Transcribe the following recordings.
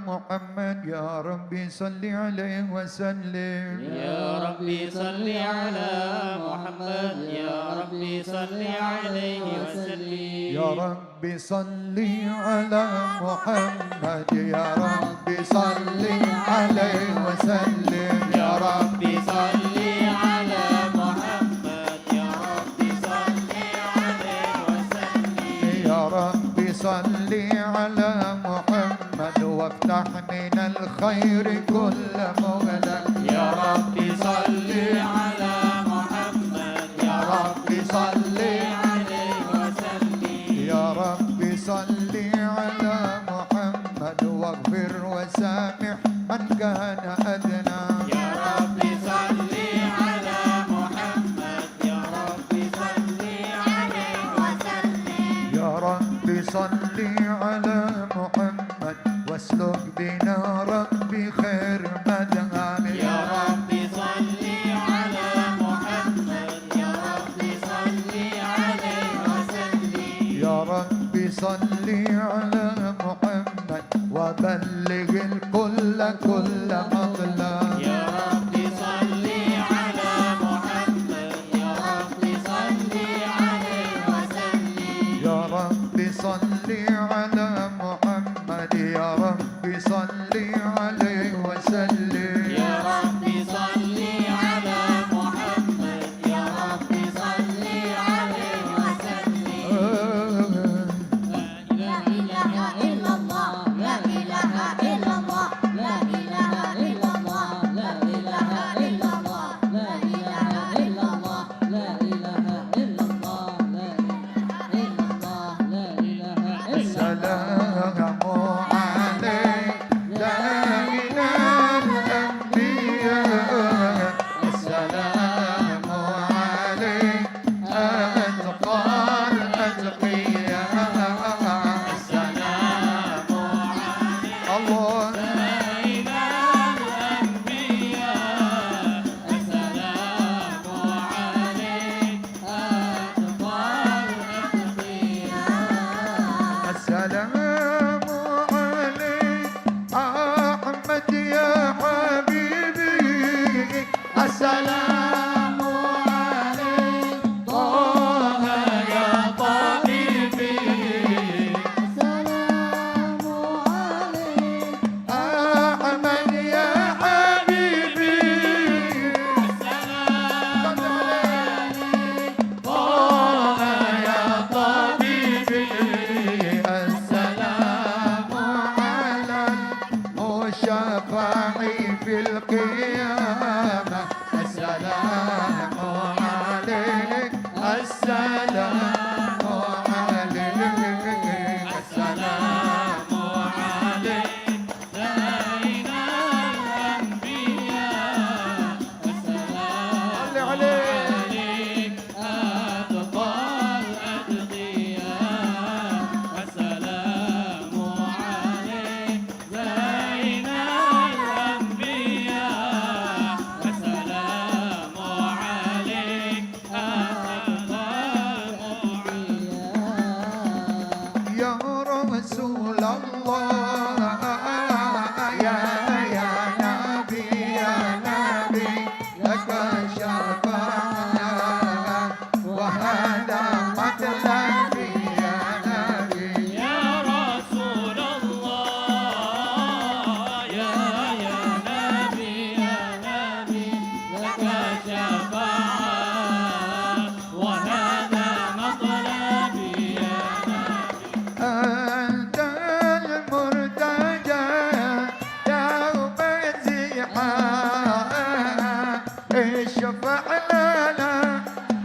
محمد يا ربي صل عليه وسلم يا ربي صل على محمد يا ربي صل عليه وسلم يا ربي صل على محمد يا ربي صل عليه وسلم يا ربي صل على محمد يا ربي صل عليه وسلم يا ربي صل على محمد وافتح من الخير كل مغلق يا ربي صل على محمد يا ربي صل عليه وسلم يا ربي صل على محمد واغفر وسامح من كان أدنى يا ربي صل على محمد يا ربي صل عليه وسلم يا ربي صل على محمد واسلك بنا ربي خير مدام يا ربي صل على محمد يا ربي صل عليه وسلم يا ربي صل على محمد وبلغ الكل كل مطلب يا ربي صل على محمد يا ربي صل عليه وسلم يا ربي صل على محمد يا ربي صل عليه وسلم يا ربي صل على محمد يا ربي صل عليه وسلم لا إله إلا الله لا إله إلا الله لا إله إلا الله لا إله إلا الله لا إله إلا الله لا إله إلا الله لا إله إلا الله لا إله إلا السلام عليك سيدنا الأنبياء السلام عليك أتقى الأتقياء السلام عليك الله سيد الأنبياء السلام عليك أتقى الأتقياء السلام عليك أحمد يا حبيبي السلام عليك طه يا طبيبي السلام عليك أحمد يا حبيبي السلام عليك طه يا طبيبي السلام على المشفع في القيامة السلام عليك السلام عليك السلام عليك سيد الأنبياء السلام عليك أتقى الأتقياء السلام عليك سيد الأنبياء السلام عليك أتقى الأتقياء يا رسول الله يا نبي يا نبي لك شفاعة وهذا مطلبي يا نبي يا رسول الله يا نبي لك شفاعة وهذا مطلبي يا نبي أنت المرتجى يوم الزحام اشفع لنا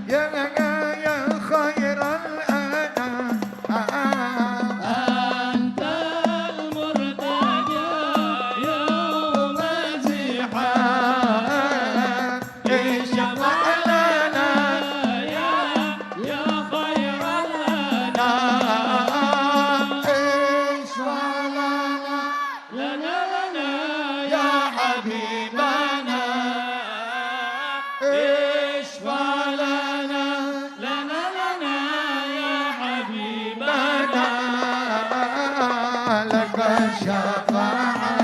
يا خير الأنام أنت المرتجى يوم الزحام اشفع لنا يا خير الأنام اشفع لنا لنا يا حبيبنا اشفع لنا لنا يا حبيبنا لك الشفاعة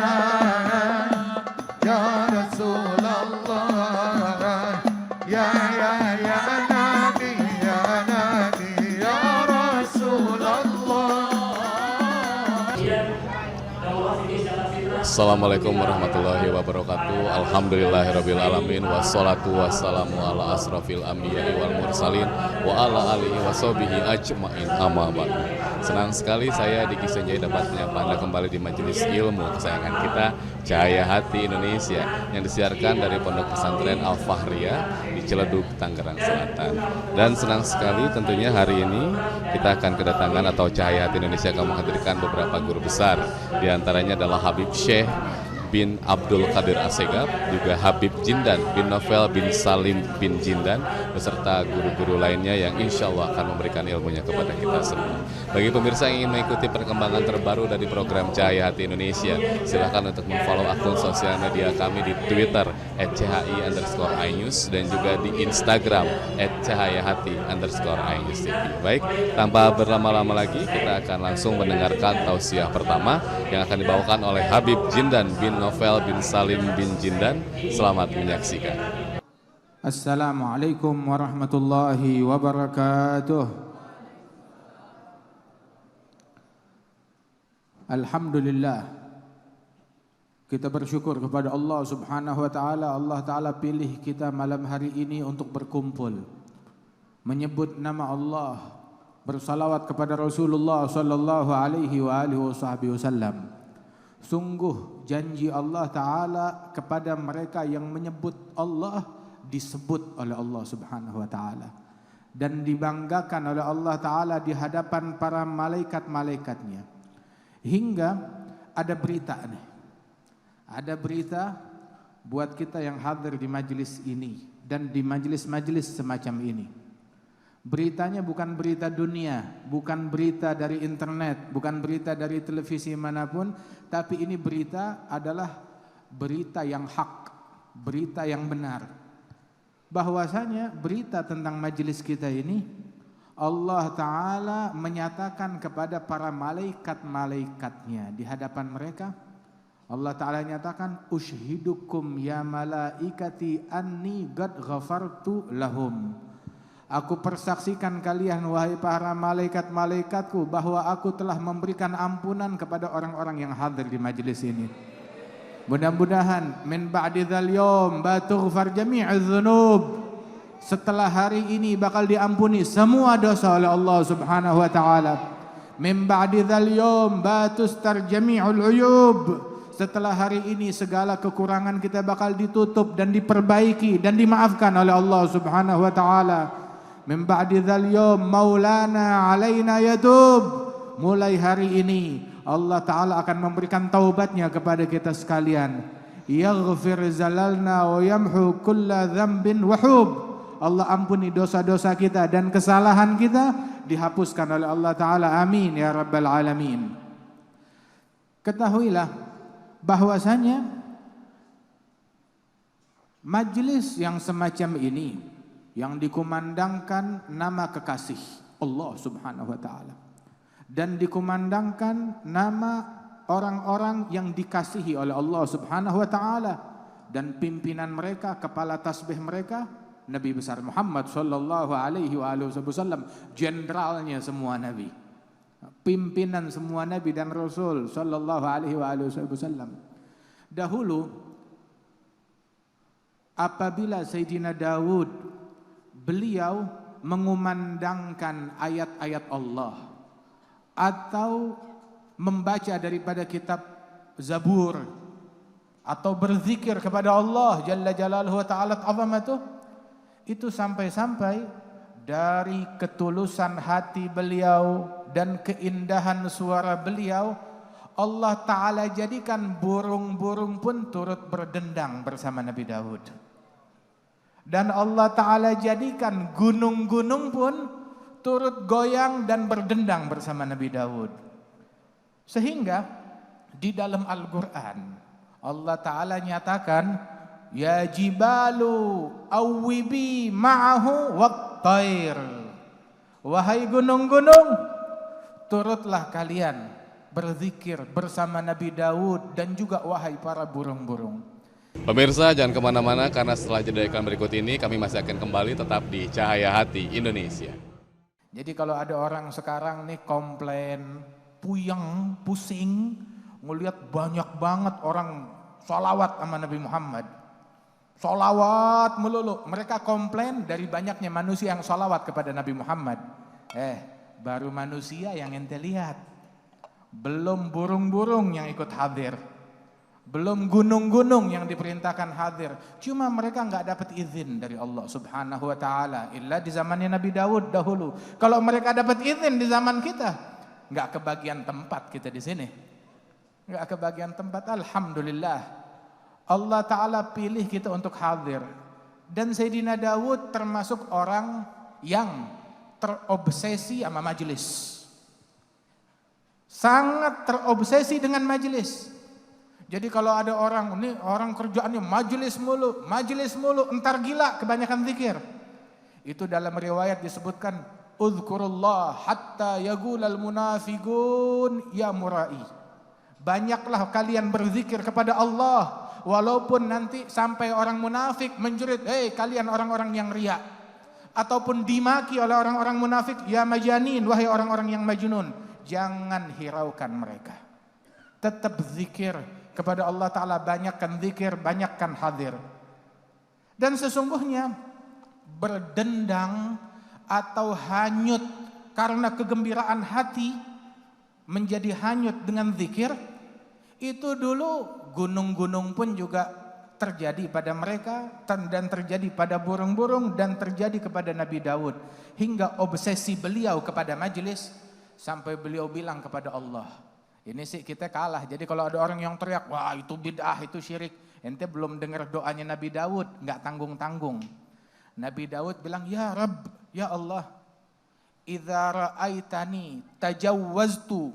Assalamualaikum warahmatullahi wabarakatuh. Alhamdulillahirabbil alamin wassalatu wassalamu ala asrofil anbiya'i wal mursalin wa ala alihi washabihi ajmain amma ba'du. Senang sekali saya Diki Senjai dapat menyapa Anda kembali di majelis ilmu kesayangan kita, Cahaya Hati Indonesia, yang disiarkan dari Pondok Pesantren Al-Fahriyah di Ciledug, Tangerang Selatan. Dan senang sekali tentunya hari ini kita akan kedatangan atau Cahaya Hati Indonesia akan menghadirkan beberapa guru besar. Di antaranya adalah Habib Syekh bin Abdul Qadir Assegaf, juga Habib Jindan bin Novel bin Salim bin Jindan, beserta guru-guru lainnya yang insya Allah akan memberikan ilmunya kepada kita semua. Bagi pemirsa yang ingin mengikuti perkembangan terbaru dari program Cahaya Hati Indonesia, silahkan untuk memfollow akun sosial media kami di Twitter @chi_inews dan juga di Instagram @cahayahati_inews TV. Baik, tanpa berlama-lama lagi, kita akan langsung mendengarkan tausiah pertama yang akan dibawakan oleh Habib Jindan bin Novel bin Salim bin Jindan. Selamat menyaksikan. Assalamualaikum warahmatullahi wabarakatuh. Alhamdulillah, kita bersyukur kepada Allah Subhanahu wa taala. Allah taala pilih kita malam hari ini untuk berkumpul, menyebut nama Allah, bersalawat kepada Rasulullah sallallahu alaihi wasallam. Sungguh janji Allah Ta'ala kepada mereka yang menyebut Allah disebut oleh Allah Subhanahu Wa Ta'ala dan dibanggakan oleh Allah Ta'ala di hadapan para malaikat-malaikatnya. Hingga ada berita nih, ada berita buat kita yang hadir di majelis ini dan di majelis-majelis semacam ini. Beritanya bukan berita dunia, bukan berita dari internet, bukan berita dari televisi manapun, tapi ini berita adalah berita yang hak, berita yang benar. Bahwasanya berita tentang majelis kita ini, Allah Ta'ala menyatakan kepada para malaikat-malaikatnya di hadapan mereka. Allah Ta'ala nyatakan, "Ushhidukum ya malaikati anni qad ghafartu lahum." Aku persaksikan kalian wahai para malaikat-malaikatku bahwa aku telah memberikan ampunan kepada orang-orang yang hadir di majelis ini. Mudah-mudahan min ba'di dzal yaum batughfar jami'udz dzunub. Setelah hari ini bakal diampuni semua dosa oleh Allah Subhanahu wa taala. Min ba'di dzal yaum batustar jami'ul uyub. Setelah hari ini segala kekurangan kita bakal ditutup dan diperbaiki dan dimaafkan oleh Allah Subhanahu wa taala. Min ba'di dzal yaum maulana alaina yatub. Mulai hari ini Allah Ta'ala akan memberikan taubatnya kepada kita sekalian. Yaghfir zalalna wa yamhu kulla dzambin wa hub. Allah ampuni dosa-dosa kita dan kesalahan kita dihapuskan oleh Allah Ta'ala. Amin ya rabbal alamin. Ketahuilah bahwasanya majelis yang semacam ini yang dikumandangkan nama kekasih Allah Subhanahu wa taala dan dikumandangkan nama orang-orang yang dikasihi oleh Allah Subhanahu wa taala dan pimpinan mereka, kepala tasbih mereka Nabi besar Muhammad sallallahu alaihi wasallam, jenderalnya semua nabi, pimpinan semua nabi dan rasul sallallahu alaihi wasallam. Dahulu apabila Sayyidina Daud beliau mengumandangkan ayat-ayat Allah atau membaca daripada kitab Zabur atau berzikir kepada Allah Jalla Jalaluhu wa Ta'ala azamatuh, itu sampai-sampai dari ketulusan hati beliau dan keindahan suara beliau, Allah Ta'ala jadikan burung-burung pun turut berdendang bersama Nabi Daud. Dan Allah Ta'ala jadikan gunung-gunung pun turut goyang dan berdendang bersama Nabi Daud. Sehingga di dalam Al-Quran Allah Ta'ala nyatakan, "Ya jibalu awwibi ma'ahu wat-tair." Wahai gunung-gunung, turutlah kalian berzikir bersama Nabi Daud dan juga wahai para burung-burung. Pemirsa jangan kemana-mana karena setelah jeda iklan berikut ini kami masih akan kembali tetap di Cahaya Hati Indonesia. Jadi kalau ada orang sekarang nih komplain, puyeng, pusing, ngelihat banyak banget orang sholawat sama Nabi Muhammad. Sholawat melulu. Mereka komplain dari banyaknya manusia yang sholawat kepada Nabi Muhammad. Baru manusia yang ente lihat. Belum burung-burung yang ikut hadir. Belum gunung-gunung yang diperintahkan hadir. Cuma mereka nggak dapat izin dari Allah Subhanahu wa taala. Illa di zamannya Nabi Daud dahulu. Kalau mereka dapat izin di zaman kita, nggak kebagian tempat kita di sini. Nggak kebagian tempat. Alhamdulillah. Allah taala pilih kita untuk hadir. Dan Sayyidina Daud termasuk orang yang terobsesi sama majelis. Sangat terobsesi dengan majelis. Jadi kalau ada orang, ini orang kerjaannya majelis mulu, entar gila kebanyakan zikir. Itu dalam riwayat disebutkan, "Udzkurullah hatta yagulal munafiqun ya murai." Banyaklah kalian berzikir kepada Allah, walaupun nanti sampai orang munafik menjerit, "Hei kalian orang-orang yang riya." Ataupun dimaki oleh orang-orang munafik, "Ya majanin, wahai orang-orang yang majnun." Jangan hiraukan mereka. Tetap zikir kepada Allah Ta'ala, banyakkan zikir, banyakkan hadir. Dan sesungguhnya berdendang atau hanyut karena kegembiraan hati menjadi hanyut dengan zikir, itu dulu gunung-gunung pun juga terjadi pada mereka dan terjadi pada burung-burung dan terjadi kepada Nabi Daud. Hingga obsesi beliau kepada majelis sampai beliau bilang kepada Allah, ini sih kita kalah. Jadi kalau ada orang yang teriak, wah itu bid'ah, itu syirik, ente belum dengar doanya Nabi Daud, nggak tanggung-tanggung. Nabi Daud bilang, ya Rabb, ya Allah, idza ra'aitani tajawwaztu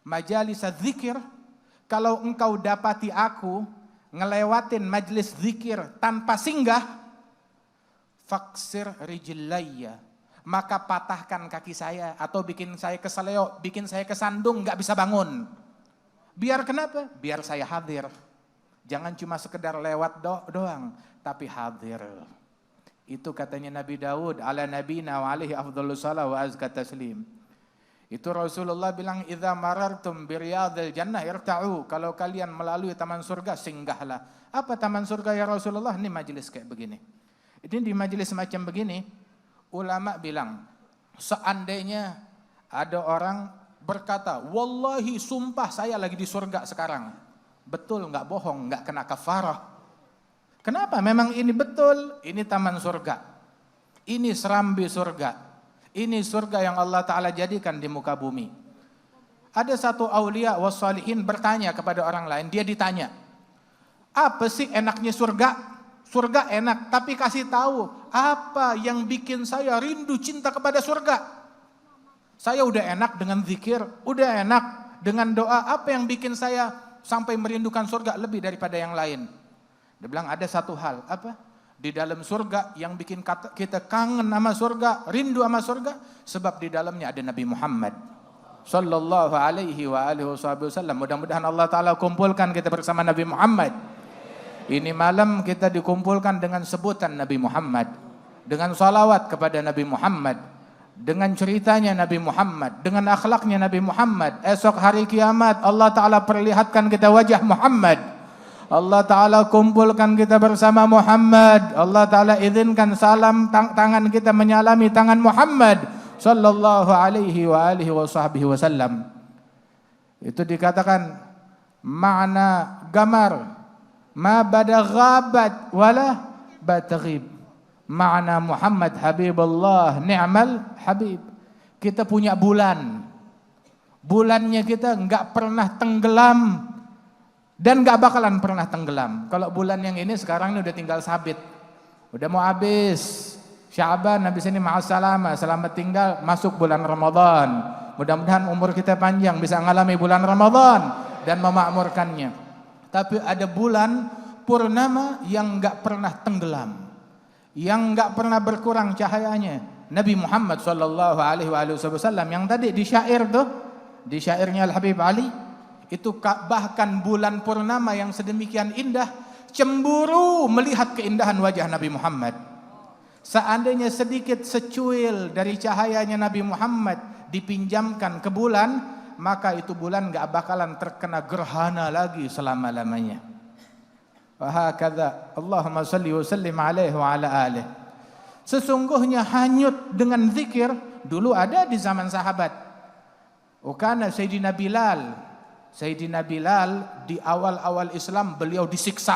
majalis dzikir, kalau engkau dapati aku ngelewatin majlis zikir tanpa singgah, faksir rijlayya, maka patahkan kaki saya atau bikin saya keseleo, bikin saya kesandung, nggak bisa bangun. Biar kenapa? Biar saya hadir. Jangan cuma sekedar lewat doang, tapi hadir. Itu katanya Nabi Daud, ala nabina wa alaihi afdhalus salah wa azka taslim. Itu Rasulullah bilang, idza marartum biriyadil jannah irta'u. Kalau kalian melalui taman surga, singgahlah. Apa taman surga ya Rasulullah? Ini majelis kayak begini. Ini di majelis macam begini, ulama bilang, seandainya ada orang berkata, wallahi sumpah saya lagi di surga sekarang. Betul, nggak bohong, nggak kena kafarah. Kenapa? Memang ini betul, ini taman surga. Ini serambi surga. Ini surga yang Allah Ta'ala jadikan di muka bumi. Ada satu aulia wassalihin bertanya kepada orang lain, dia ditanya, apa sih enaknya surga? Surga enak, tapi kasih tahu apa yang bikin saya rindu cinta kepada surga. Saya udah enak dengan zikir, udah enak dengan doa, apa yang bikin saya sampai merindukan surga lebih daripada yang lain? Dia bilang ada satu hal, apa? Di dalam surga yang bikin kita kangen sama surga, rindu sama surga, sebab di dalamnya ada Nabi Muhammad sallallahu alaihi wa alihi wasallam. Mudah-mudahan Allah Ta'ala kumpulkan kita bersama Nabi Muhammad. Ini malam kita dikumpulkan dengan sebutan Nabi Muhammad, dengan salawat kepada Nabi Muhammad, dengan ceritanya Nabi Muhammad, dengan akhlaknya Nabi Muhammad. Esok hari kiamat Allah Ta'ala perlihatkan kita wajah Muhammad. Allah Ta'ala kumpulkan kita bersama Muhammad. Allah Ta'ala izinkan salam tangan kita menyalami tangan Muhammad sallallahu alaihi wa alihi wasallam. Itu dikatakan makna gamar, ma bada ghabat wala batghib. Makna Muhammad Habibullah ni'mal habib. Kita punya bulan. Bulannya kita enggak pernah tenggelam dan gak bakalan pernah tenggelam. Kalau bulan yang ini sekarang ini udah tinggal sabit, udah mau habis. Sya'ban habis ini ma'assalamah, selamat tinggal, masuk bulan Ramadan. Mudah-mudahan umur kita panjang, bisa mengalami bulan Ramadan dan memakmurkannya. Tapi ada bulan purnama yang gak pernah tenggelam, yang gak pernah berkurang cahayanya. Nabi Muhammad sallallahu alaihi wasallam yang tadi di syair tuh, di syairnya Al-Habib Ali, itu bahkan bulan purnama yang sedemikian indah cemburu melihat keindahan wajah Nabi Muhammad. Seandainya sedikit secuil dari cahayanya Nabi Muhammad dipinjamkan ke bulan, maka itu bulan gak bakalan terkena gerhana lagi selama-lamanya. Wahakadha Allahumma salli wa sallim alaihi wa ala alihi. Sesungguhnya hanyut dengan zikir dulu ada di zaman sahabat. Ukana Sayyidina Bilal. Sayyidina Bilal di awal-awal Islam beliau disiksa,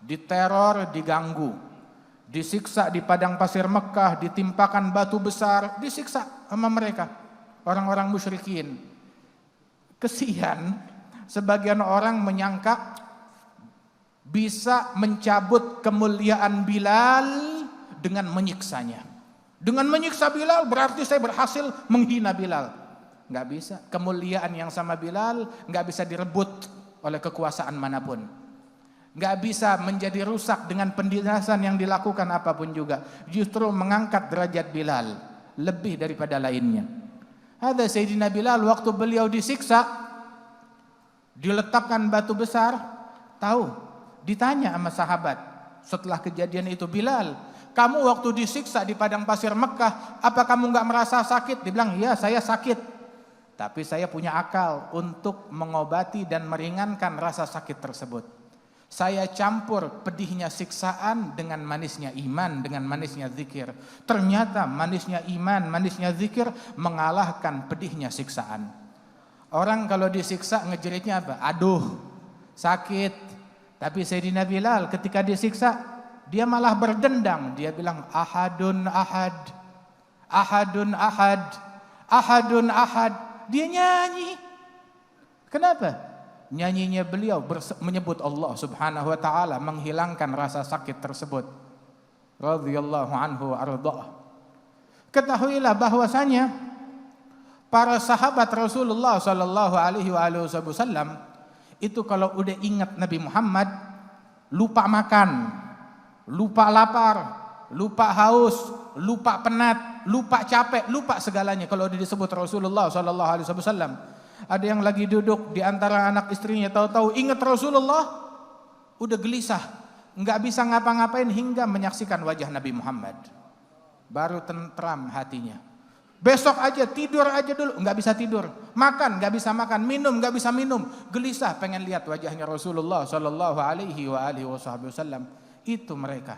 diteror, diganggu, disiksa di padang pasir Mekah, ditimpakan batu besar, disiksa sama mereka, orang-orang musyrikin. Kesian, sebagian orang menyangka bisa mencabut kemuliaan Bilal dengan menyiksanya. Dengan menyiksa Bilal berarti saya berhasil menghina Bilal. Nggak bisa. Kemuliaan yang sama Bilal nggak bisa direbut oleh kekuasaan manapun. Nggak bisa menjadi rusak dengan penindasan yang dilakukan apapun juga. Justru mengangkat derajat Bilal lebih daripada lainnya. Ada Sayyidina Bilal waktu beliau disiksa, diletakkan batu besar, tahu? Ditanya sama sahabat setelah kejadian itu, Bilal, kamu waktu disiksa di padang pasir Mekah, apa kamu nggak merasa sakit? Dia bilang, iya saya sakit, tapi saya punya akal untuk mengobati dan meringankan rasa sakit tersebut. Saya campur pedihnya siksaan dengan manisnya iman, dengan manisnya zikir. Ternyata manisnya iman, manisnya zikir mengalahkan pedihnya siksaan. Orang kalau disiksa ngejeritnya apa? Aduh, sakit. Tapi Sayyidina Bilal ketika disiksa, dia malah berdendang. Dia bilang, ahadun ahad, ahadun ahad, ahadun ahad. Dia nyanyi. Kenapa? Nyanyinya beliau menyebut Allah subhanahu wa ta'ala, menghilangkan rasa sakit tersebut. Radhiyallahu anhu ardhah. Ketahuilah bahwasanya para sahabat Rasulullah sallallahu alaihi wasallam itu kalau udah ingat Nabi Muhammad, lupa makan, lupa lapar, lupa haus, lupa penat, lupa capek, lupa segalanya kalau udah disebut Rasulullah sallallahu alaihi wasallam. Ada yang lagi duduk di antara anak istrinya, tahu-tahu ingat Rasulullah, udah gelisah, nggak bisa ngapa-ngapain hingga menyaksikan wajah Nabi Muhammad, baru tentram hatinya. Besok aja tidur aja dulu, nggak bisa tidur, makan nggak bisa makan, minum nggak bisa minum, gelisah pengen lihat wajahnya Rasulullah Shallallahu Alaihi Wasallam. Itu mereka.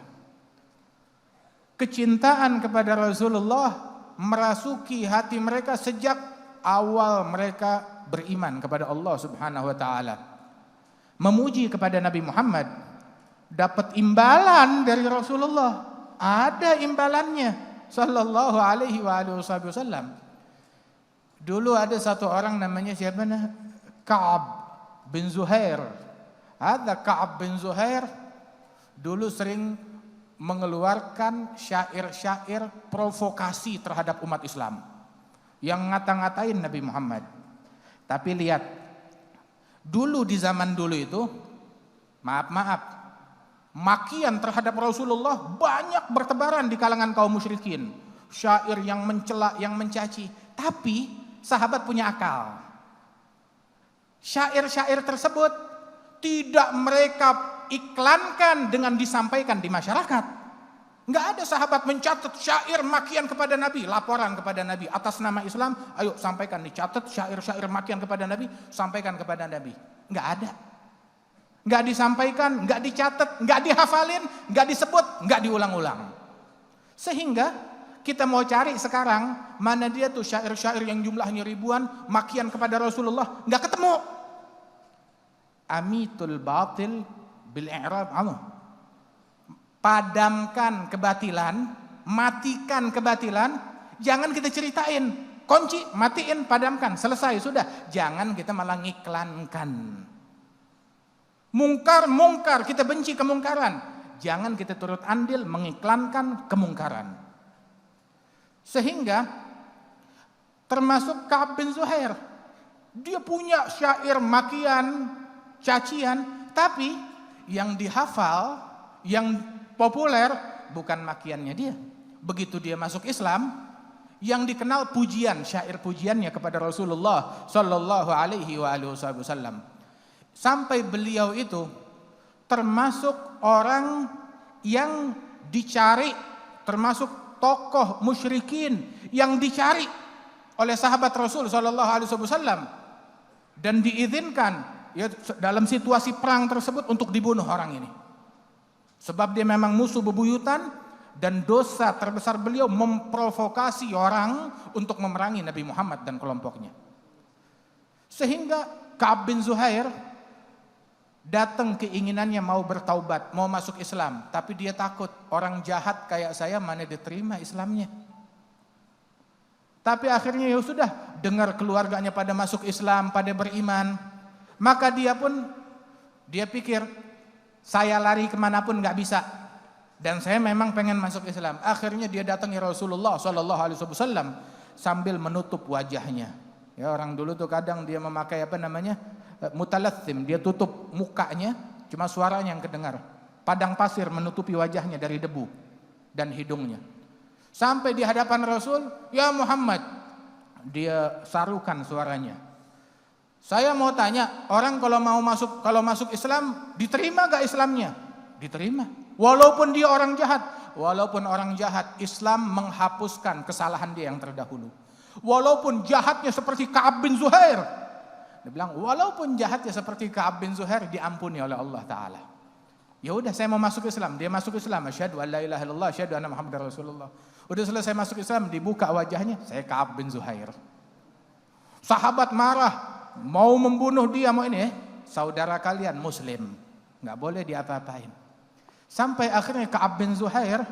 Kecintaan kepada Rasulullah merasuki hati mereka sejak awal mereka beriman kepada Allah Subhanahu wa taala. Memuji kepada Nabi Muhammad, dapat imbalan dari Rasulullah. Ada imbalannya sallallahu alaihi wasallam. Dulu ada satu orang namanya siapa? Ka'ab bin Zuhair. Ada Ka'ab bin Zuhair dulu sering mengeluarkan syair-syair provokasi terhadap umat Islam yang ngata-ngatain Nabi Muhammad. Tapi lihat, dulu di zaman dulu itu, maaf, makian terhadap Rasulullah banyak bertebaran di kalangan kaum musyrikin. Syair yang mencela, yang mencaci. Tapi sahabat punya akal. Syair-syair tersebut tidak mereka iklankan dengan disampaikan di masyarakat. Enggak ada sahabat mencatat syair makian kepada Nabi, laporan kepada Nabi atas nama Islam, ayo sampaikan, dicatat syair-syair makian kepada Nabi, sampaikan kepada Nabi. Enggak ada. Enggak disampaikan, enggak dicatat, enggak dihafalin, enggak disebut, enggak diulang-ulang. Sehingga kita mau cari sekarang mana dia tuh syair-syair yang jumlahnya ribuan makian kepada Rasulullah, enggak ketemu. Amitul batil bil i'rab anhu. Padamkan kebatilan, matikan kebatilan, jangan kita ceritain, kunci, matiin, padamkan, selesai, sudah. Jangan kita malah ngiklankan. Mungkar, kita benci kemungkaran. Jangan kita turut andil mengiklankan kemungkaran. Sehingga termasuk Ka'ab bin Zuhair, dia punya syair makian, cacian, tapi yang dihafal, yang populer bukan makiannya dia. Begitu dia masuk Islam, yang dikenal pujian, syair pujiannya kepada Rasulullah sallallahu alaihi wasallam. Sampai beliau itu termasuk orang yang dicari, termasuk tokoh musyrikin yang dicari oleh sahabat Rasul sallallahu alaihi wasallam dan diizinkan ya dalam situasi perang tersebut untuk dibunuh orang ini. Sebab dia memang musuh bebuyutan dan dosa terbesar beliau memprovokasi orang untuk memerangi Nabi Muhammad dan kelompoknya. Sehingga Ka'ab bin Zuhair datang keinginannya mau bertaubat, mau masuk Islam, tapi dia takut orang jahat kayak saya mana diterima Islamnya. Tapi akhirnya ya sudah, dengar keluarganya pada masuk Islam, pada beriman, maka dia pikir saya lari kemanapun nggak bisa, dan saya memang pengen masuk Islam. Akhirnya dia datangi Rasulullah Sallallahu Alaihi Wasallam sambil menutup wajahnya. Ya, orang dulu tuh kadang dia memakai mutalathim, dia tutup mukanya, cuma suaranya yang kedengar. Padang pasir menutupi wajahnya dari debu dan hidungnya. Sampai di hadapan Rasul, ya Muhammad, dia sarukan suaranya. Saya mau tanya, orang kalau masuk Islam, diterima gak Islamnya? Diterima. Walaupun dia orang jahat, Islam menghapuskan kesalahan dia yang terdahulu. Walaupun jahatnya seperti Ka'ab bin Zuhair, dia bilang, walaupun jahatnya seperti Ka'ab bin Zuhair, diampuni oleh Allah Ta'ala. Ya udah, saya mau masuk Islam. Dia masuk Islam. Asyhadu an la ilaha illallah, asyhadu anna Muhammadar Rasulullah. Udah selesai masuk Islam, dibuka wajahnya, saya Ka'ab bin Zuhair. Sahabat marah, mau membunuh dia, mau ini, saudara kalian Muslim, nggak boleh diapa-apain. Sampai akhirnya Ka'ab bin Zuhair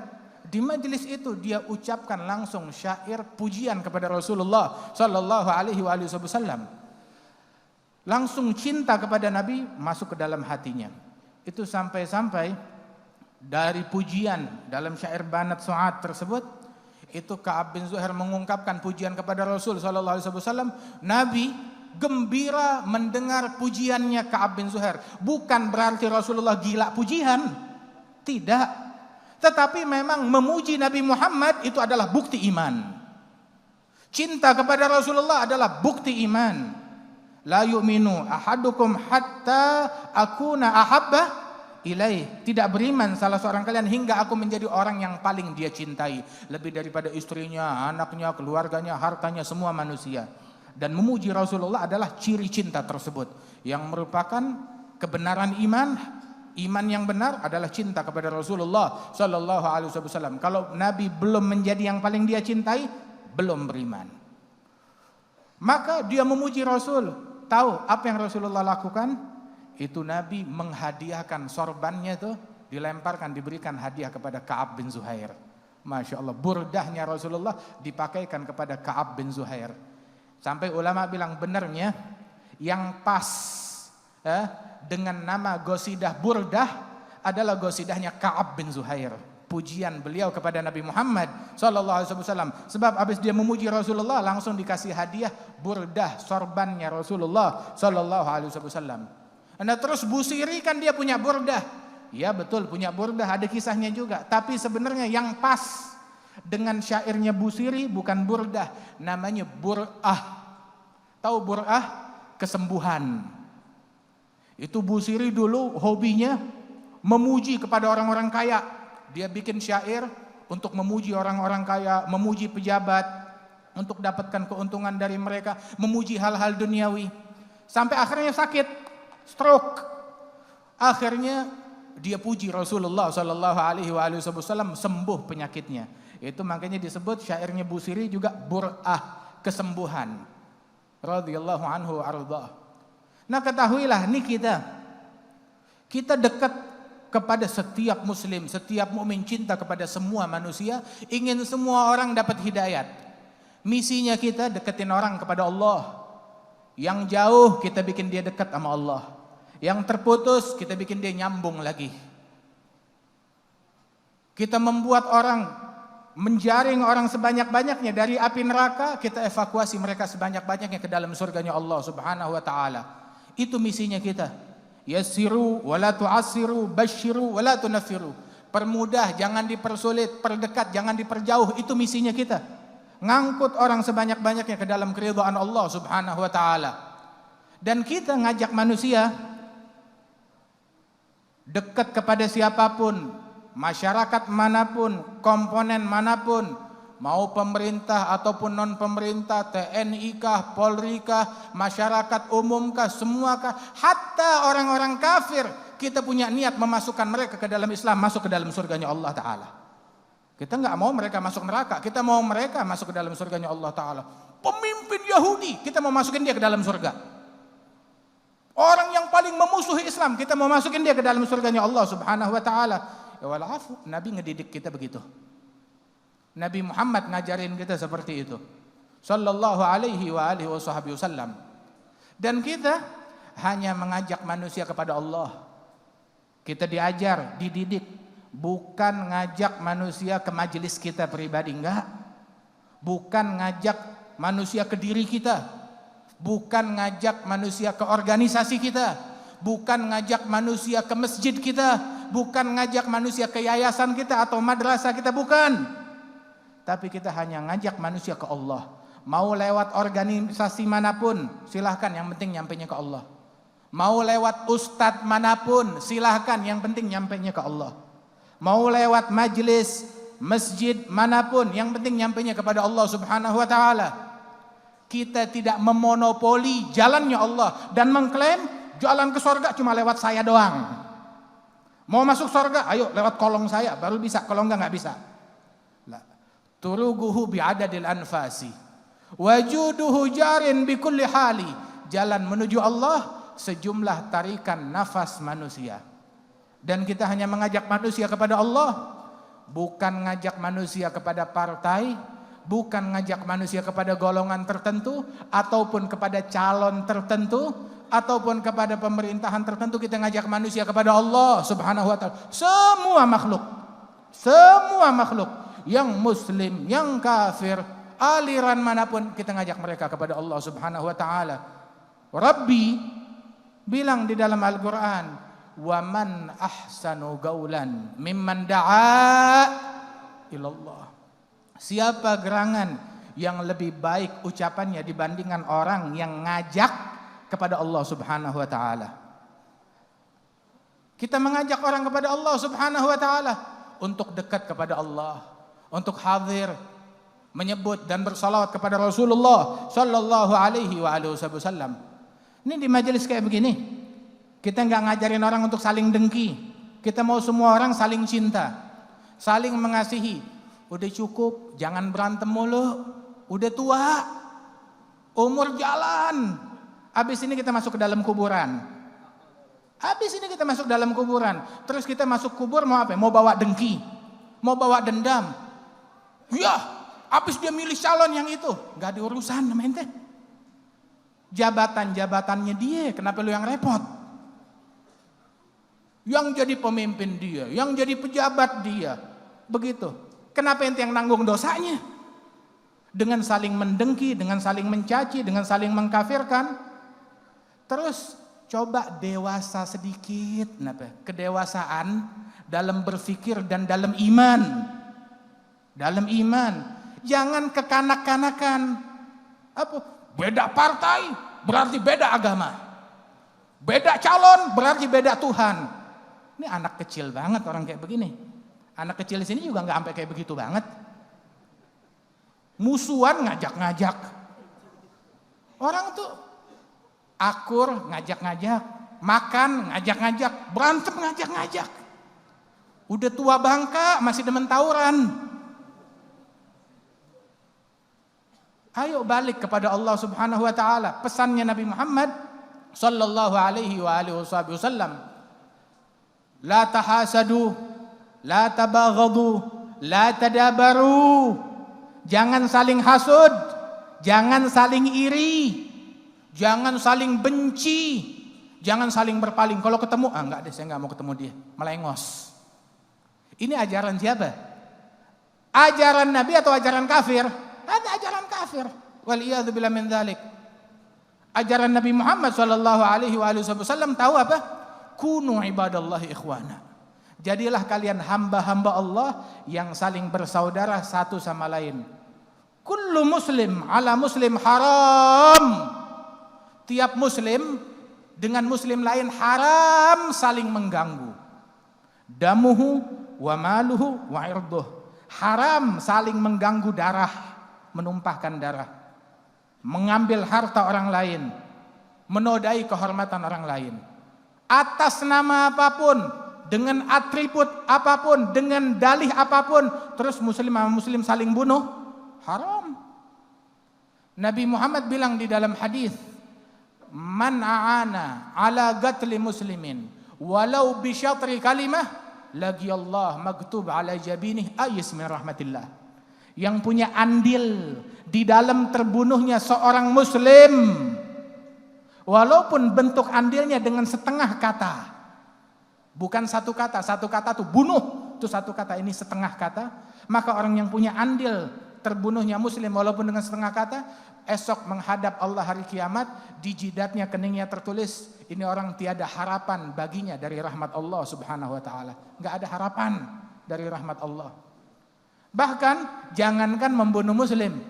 di majelis itu dia ucapkan langsung syair pujian kepada Rasulullah Sallallahu Alaihi Wasallam. Langsung cinta kepada Nabi masuk ke dalam hatinya. Itu sampai-sampai dari pujian dalam syair Banat Su'ad tersebut, itu Ka'ab bin Zuhair mengungkapkan pujian kepada Rasul sallallahu alaihi wasallam. Nabi gembira mendengar pujiannya Ka'ab bin Zuhair. Bukan berarti Rasulullah gila pujian, tidak. Tetapi memang memuji Nabi Muhammad itu adalah bukti iman. Cinta kepada Rasulullah adalah bukti iman. La yu'minu ahadukum hatta akuna ahabba ilaih. Tidak beriman salah seorang kalian hingga aku menjadi orang yang paling dia cintai, lebih daripada istrinya, anaknya, keluarganya, hartanya, semua manusia. Dan memuji Rasulullah adalah ciri cinta tersebut, yang merupakan kebenaran iman. Iman yang benar adalah cinta kepada Rasulullah Sallallahu Alaihi Wasallam. Kalau Nabi belum menjadi yang paling dia cintai, belum beriman. Maka dia memuji Rasul. Tahu apa yang Rasulullah lakukan? Itu Nabi menghadiahkan sorbannya itu, dilemparkan, diberikan hadiah kepada Ka'ab bin Zuhair. Masya Allah, burdahnya Rasulullah dipakaikan kepada Ka'ab bin Zuhair. Sampai ulama bilang benarnya yang pas dengan nama gosidah burdah adalah gosidahnya Ka'ab bin Zuhair. Pujian beliau kepada Nabi Muhammad sallallahu alaihi wasallam. Sebab habis dia memuji Rasulullah langsung dikasih hadiah burdah sorbannya Rasulullah sallallahu alaihi wasallam. Anda terus Busiri kan dia punya burdah. Ya betul punya burdah, ada kisahnya juga. Tapi sebenarnya yang pas dengan syairnya Busiri bukan burdah, namanya bur'ah. Tahu bur'ah? Kesembuhan. Itu Busiri dulu hobinya memuji kepada orang-orang kaya. Dia bikin syair untuk memuji orang-orang kaya, memuji pejabat, untuk dapatkan keuntungan dari mereka, memuji hal-hal duniawi. Sampai akhirnya sakit, stroke. Akhirnya dia puji Rasulullah Sallallahu Alaihi Wasallam sembuh penyakitnya. Itu makanya disebut syairnya Busiri juga bur'ah, kesembuhan. Radhiyallahu anhu arda. Nah ketahuilah nih kita dekat kepada setiap muslim, setiap mukmin, cinta kepada semua manusia, ingin semua orang dapat hidayat. Misinya kita deketin orang kepada Allah. Yang jauh kita bikin dia dekat sama Allah. Yang terputus kita bikin dia nyambung lagi. Kita membuat orang, menjaring orang sebanyak-banyaknya dari api neraka, kita evakuasi mereka sebanyak-banyaknya ke dalam surganya Allah Subhanahu wa taala. Itu misinya kita. Yassiru wala tu'assiru, basyiru wala tunaffiru. Permudah, jangan dipersulit, perdekat, jangan diperjauh. Itu misinya kita. Ngangkut orang sebanyak-banyaknya ke dalam keridhaan Allah Subhanahu wa taala. Dan kita ngajak manusia dekat kepada siapapun, masyarakat manapun, komponen manapun, mau pemerintah ataupun non pemerintah, TNI kah, Polri kah, masyarakat umum kah, semua kah, hatta orang-orang kafir, kita punya niat memasukkan mereka ke dalam Islam, masuk ke dalam surganya Allah Ta'ala. Kita nggak mau mereka masuk neraka, kita mau mereka masuk ke dalam surganya Allah Ta'ala. Pemimpin Yahudi, kita mau masukin dia ke dalam surga. Orang yang paling memusuhi Islam, kita mau masukin dia ke dalam surganya Allah Subhanahu Wa Ta'ala. Ya walafu, Nabi ngedidik kita begitu. Nabi Muhammad ngajarin kita seperti itu. Sallallahu alaihi wa alihi wasallam. Dan kita hanya mengajak manusia kepada Allah. Kita diajar, dididik, bukan ngajak manusia ke majelis kita pribadi, enggak. Bukan ngajak manusia ke diri kita. Bukan ngajak manusia ke organisasi kita. Bukan ngajak manusia ke masjid kita. Bukan ngajak manusia ke yayasan kita atau madrasah kita, bukan. Tapi kita hanya ngajak manusia ke Allah. Mau lewat organisasi manapun, silahkan, yang penting nyampainya ke Allah. Mau lewat ustadz manapun, silahkan, yang penting nyampainya ke Allah. Mau lewat majelis, masjid manapun, yang penting nyampainya kepada Allah Subhanahu Wa Ta'ala. Kita tidak memonopoli jalannya Allah dan mengklaim jalan ke surga cuma lewat saya doang. Mau masuk surga, ayo lewat kolong saya baru bisa, kalau enggak bisa. Turuguhu bi'adadil anfasi wajuduhu jarin bikulli hali. Jalan menuju Allah sejumlah tarikan nafas manusia. Dan kita hanya mengajak manusia kepada Allah, bukan ngajak manusia kepada partai, bukan ngajak manusia kepada golongan tertentu ataupun kepada calon tertentu ataupun kepada pemerintahan tertentu. Kita ngajak manusia kepada Allah Subhanahu Wa Ta'ala. Semua makhluk, yang muslim, yang kafir, aliran manapun, kita ngajak mereka kepada Allah Subhanahu Wa Ta'ala. Rabbi bilang di dalam Al-Quran, wa man ahsanu gaulan mimman da'a ilallah. Siapa gerangan yang lebih baik ucapannya dibandingkan orang yang ngajak kepada Allah Subhanahu Wa Ta'ala. Kita mengajak orang kepada Allah Subhanahu Wa Ta'ala untuk dekat kepada Allah, untuk hadir, menyebut dan bersalawat kepada Rasulullah Sallallahu Alaihi Wasallam. Ini di majelis kayak begini, kita nggak ngajarin orang untuk saling dengki. Kita mau semua orang saling cinta, saling mengasihi. Udah cukup, jangan berantem mulu. Udah tua, umur jalan. Habis ini kita masuk ke dalam kuburan. Terus kita masuk kubur mau apa? Mau bawa dengki, mau bawa dendam. Ya, habis dia milih calon yang itu, nggak diurusan sama ente. Jabatan-jabatannya dia, kenapa lu yang repot? Yang jadi pemimpin dia, yang jadi pejabat dia, begitu. Kenapa ente yang nanggung dosanya? Dengan saling mendengki, dengan saling mencaci, dengan saling mengkafirkan. Terus coba dewasa sedikit, kedewasaan dalam berpikir dan dalam iman. Jangan kekanak-kanakan. Apa? Beda partai berarti beda agama. Beda calon berarti beda Tuhan. Ini anak kecil banget orang kayak begini. Anak kecil di sini juga nggak sampai kayak begitu banget. Musuhan ngajak-ngajak. Orang tuh akur ngajak-ngajak, makan ngajak-ngajak, berantem ngajak-ngajak. Udah tua bangka masih demen tawuran. Ayo balik kepada Allah Subhanahu Wa Ta'ala. Pesannya Nabi Muhammad Sallallahu Alaihi Wasallam, la tahasadu, la tabaghadu, la tadabaru. Jangan saling hasud, jangan saling iri, jangan saling benci, jangan saling berpaling. Kalau ketemu, enggak deh, saya enggak mau ketemu dia, melengos. Ini ajaran siapa? Ajaran Nabi atau ajaran kafir? Ada ajaran kafir. Waliyadzubillah min dzalik. Ajaran Nabi Muhammad sallallahu alaihi wasallam tahu apa? Kunu ibadallahi ikhwana. Jadilah kalian hamba-hamba Allah yang saling bersaudara satu sama lain. Kullu muslim ala muslim haram. Tiap muslim dengan muslim lain haram saling mengganggu. Damuhu wa maluhu wa irduh. Haram saling mengganggu darah, menumpahkan darah, mengambil harta orang lain, menodai kehormatan orang lain. Atas nama apapun, dengan atribut apapun, dengan dalih apapun, terus muslim sama muslim saling bunuh, haram. Nabi Muhammad bilang di dalam hadis, man a'ana ala gatli muslimin walau bi syatri kalimah lagi Allah maktub ala jabinih ayis min rahmatillah. Yang punya andil di dalam terbunuhnya seorang muslim, walaupun bentuk andilnya dengan setengah kata, bukan satu kata tuh bunuh, itu satu kata, ini setengah kata, maka orang yang punya andil terbunuhnya muslim walaupun dengan setengah kata, esok menghadap Allah hari kiamat, di jidatnya, keningnya tertulis, ini orang tiada harapan baginya dari rahmat Allah subhanahu wa ta'ala. Gak ada harapan dari rahmat Allah. Bahkan jangankan membunuh muslim,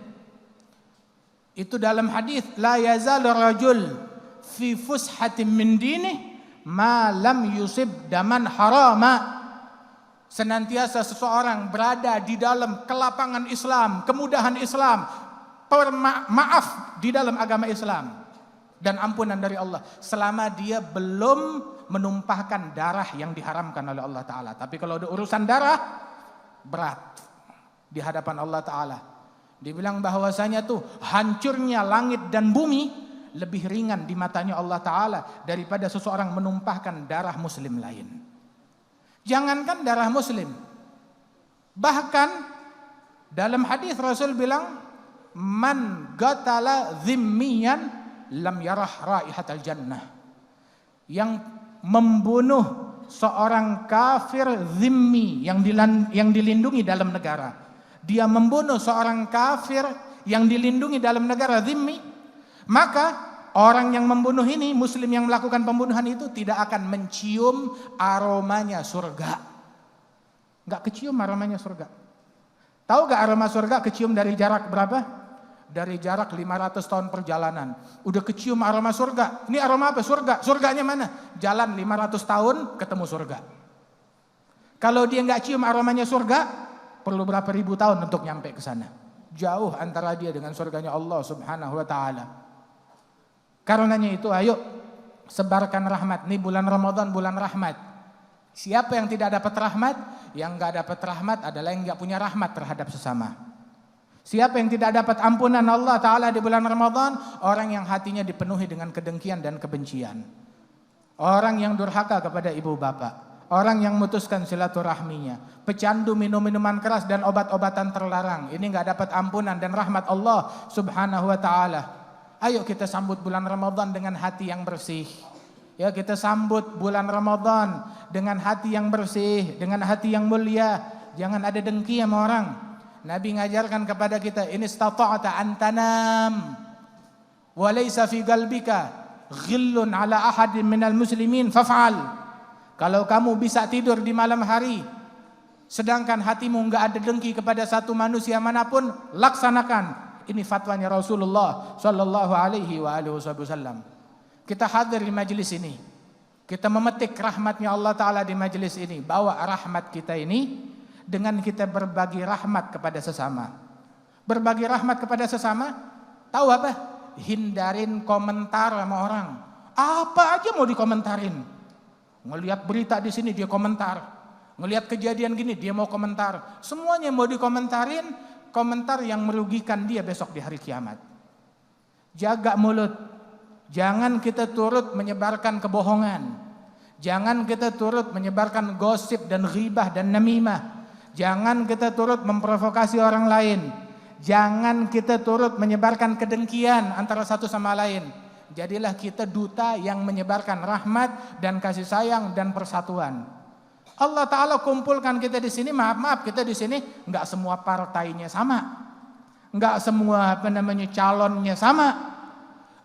itu dalam hadis, la yazal rajul fi fushatin min dinih ma lam yusib daman harama. Senantiasa seseorang berada di dalam kelapangan Islam, kemudahan Islam, maaf di dalam agama Islam dan ampunan dari Allah, selama dia belum menumpahkan darah yang diharamkan oleh Allah Ta'ala. Tapi kalau ada urusan darah, berat di hadapan Allah Ta'ala. Dibilang bahwasanya tuh hancurnya langit dan bumi lebih ringan di matanya Allah Ta'ala daripada seseorang menumpahkan darah muslim lain. Jangankan darah muslim, bahkan dalam hadis Rasul bilang, man gatala zimmiyan lam yarah raihatal jannah. Yang membunuh seorang kafir zimmi yang dilindungi dalam negara, dia membunuh seorang kafir yang dilindungi dalam negara zimmi, maka orang yang membunuh ini, muslim yang melakukan pembunuhan itu, tidak akan mencium aromanya surga. Enggak kecium aromanya surga. Tahu gak aroma surga kecium dari jarak berapa? Dari jarak 500 tahun perjalanan. Udah kecium aroma surga. Ini aroma apa? Surga. Surganya mana? Jalan 500 tahun ketemu surga. Kalau dia enggak cium aromanya surga, perlu berapa ribu tahun untuk nyampe ke sana. Jauh antara dia dengan surganya Allah subhanahu wa ta'ala. Karenanya itu ayo sebarkan rahmat. Ini bulan Ramadan, bulan rahmat. Siapa yang tidak dapat rahmat? Yang enggak dapat rahmat adalah yang enggak punya rahmat terhadap sesama. Siapa yang tidak dapat ampunan Allah Ta'ala di bulan Ramadan? Orang yang hatinya dipenuhi dengan kedengkian dan kebencian. Orang yang durhaka kepada ibu bapak. Orang yang memutuskan silaturahminya. Pecandu minum-minuman keras dan obat-obatan terlarang. Ini enggak dapat ampunan dan rahmat Allah Subhanahu wa Ta'ala. Ayo kita sambut bulan Ramadan dengan hati yang bersih. Ya, kita sambut bulan Ramadan dengan hati yang bersih, dengan hati yang mulia. Jangan ada dengki sama orang. Nabi ngajarkan kepada kita, in istata'ta an tanam wa laysa fi qalbika ghillun ala ahadin minal muslimin faf'al. Kalau kamu bisa tidur di malam hari sedangkan hatimu enggak ada dengki kepada satu manusia manapun, laksanakan. Ini fatwanya Rasulullah sallallahu alaihi wasallam. Kita hadir di majelis ini. Kita memetik rahmatnya Allah Ta'ala di majelis ini. Bawa rahmat kita ini dengan kita berbagi rahmat kepada sesama. Berbagi rahmat kepada sesama, tahu apa? Hindarin komentar sama orang. Apa aja mau dikomentarin. Ngelihat berita di sini dia komentar. Ngelihat kejadian gini dia mau komentar. Semuanya mau dikomentarin. Komentar yang merugikan dia besok di hari kiamat. Jaga mulut. Jangan kita turut menyebarkan kebohongan. Jangan kita turut menyebarkan gosip dan ghibah dan namimah. Jangan kita turut memprovokasi orang lain. Jangan kita turut menyebarkan kedengkian antara satu sama lain. Jadilah kita duta yang menyebarkan rahmat dan kasih sayang dan persatuan. Allah Ta'ala kumpulkan kita di sini, maaf kita di sini enggak semua partainya sama. Enggak semua calonnya sama.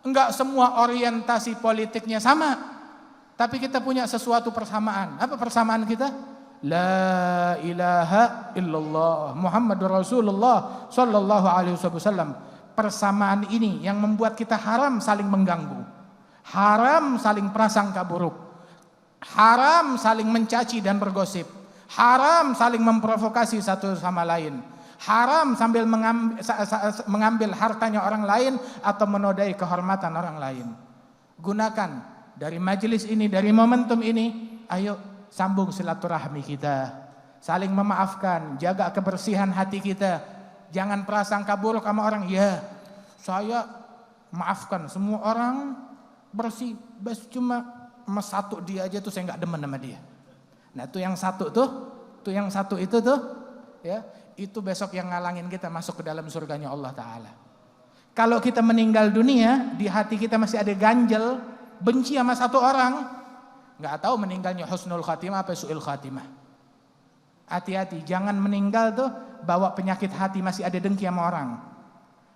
Enggak semua orientasi politiknya sama. Tapi kita punya sesuatu persamaan. Apa persamaan kita? La ilaha illallah Muhammadur Rasulullah sallallahu alaihi wasallam. Persamaan ini yang membuat kita haram saling mengganggu. Haram saling prasangka buruk. Haram saling mencaci dan bergosip. Haram saling memprovokasi satu sama lain. Haram sambil mengambil hartanya orang lain atau menodai kehormatan orang lain. Gunakan dari majelis ini, dari momentum ini, ayo sambung silaturahmi kita. Saling memaafkan, jaga kebersihan hati kita. Jangan prasangka buruk sama orang. Ya, saya maafkan semua orang bersih, bas cuma satu dia aja tuh saya nggak demen sama dia. Nah tuh yang satu itu tuh, ya itu besok yang ngalangin kita masuk ke dalam surganya Allah Ta'ala. Kalau kita meninggal dunia, di hati kita masih ada ganjel, benci sama satu orang, nggak tahu meninggalnya husnul khatimah apa su'il khatimah. Hati-hati, jangan meninggal tuh bawa penyakit hati masih ada dengki sama orang.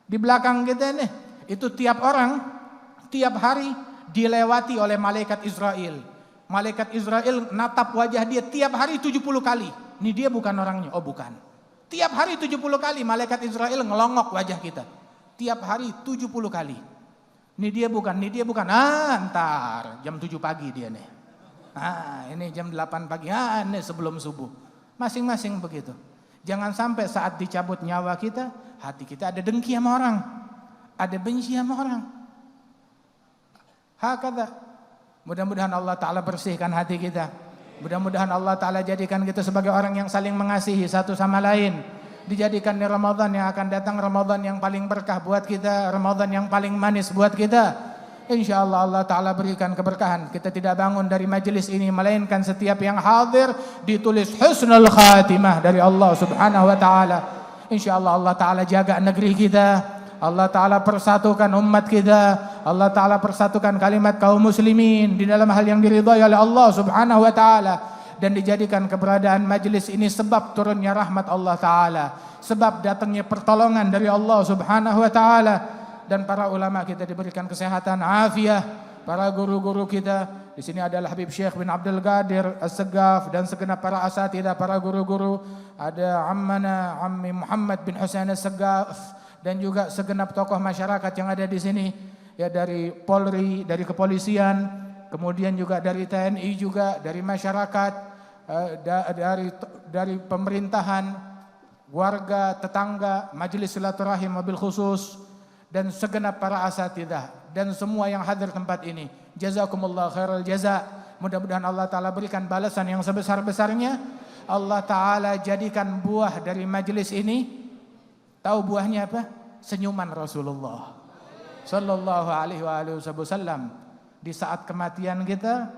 Di belakang kita nih, itu tiap orang, tiap hari dilewati oleh malaikat Israel. Malaikat Israel natap wajah dia tiap hari 70 kali. Ini dia bukan orangnya, oh bukan. Tiap hari 70 kali malaikat Israel ngelongok wajah kita. Tiap hari 70 kali. Ini dia bukan. Ntar jam 7 pagi dia nih. Ini jam 8 pagi. Ini sebelum subuh. Masing-masing begitu. Jangan sampai saat dicabut nyawa kita, hati kita ada dengki sama orang. Ada benci sama orang. Hakadha. Mudah-mudahan Allah Ta'ala bersihkan hati kita. Mudah-mudahan Allah Ta'ala jadikan kita sebagai orang yang saling mengasihi satu sama lain. Dijadikan di Ramadan yang akan datang, Ramadan yang paling berkah buat kita, Ramadan yang paling manis buat kita. InsyaAllah Allah Ta'ala berikan keberkahan. Kita tidak bangun dari majelis ini, melainkan setiap yang hadir ditulis husnul khatimah dari Allah Subhanahu wa Ta'ala. InsyaAllah Allah Ta'ala jaga negeri kita, Allah Ta'ala persatukan umat kita, Allah Ta'ala persatukan kalimat kaum muslimin di dalam hal yang diridhai oleh Allah Subhanahu wa Ta'ala. Dan dijadikan keberadaan majelis ini sebab turunnya rahmat Allah Ta'ala, sebab datangnya pertolongan dari Allah Subhanahu wa Ta'ala. Dan para ulama kita diberikan kesehatan, afiah. Para guru-guru kita di sini adalah Habib Syekh bin Abdul Qadir As-Segaf dan segenap para asatidah, para guru-guru. Ada ammana Ammi Muhammad bin Husain As-Segaf dan juga segenap tokoh masyarakat yang ada di sini, ya dari Polri, dari kepolisian, kemudian juga dari TNI juga, dari masyarakat, dari pemerintahan, warga, tetangga, majelis silaturahim wabil khusus, dan segenap para asatidah dan semua yang hadir tempat ini. Jazakumullah khairal jaza. Mudah-mudahan Allah Ta'ala berikan balasan yang sebesar-besarnya. Allah Ta'ala jadikan buah dari majelis ini, tahu buahnya apa? Senyuman Rasulullah Sallallahu alaihi wasallam. Di saat kematian kita,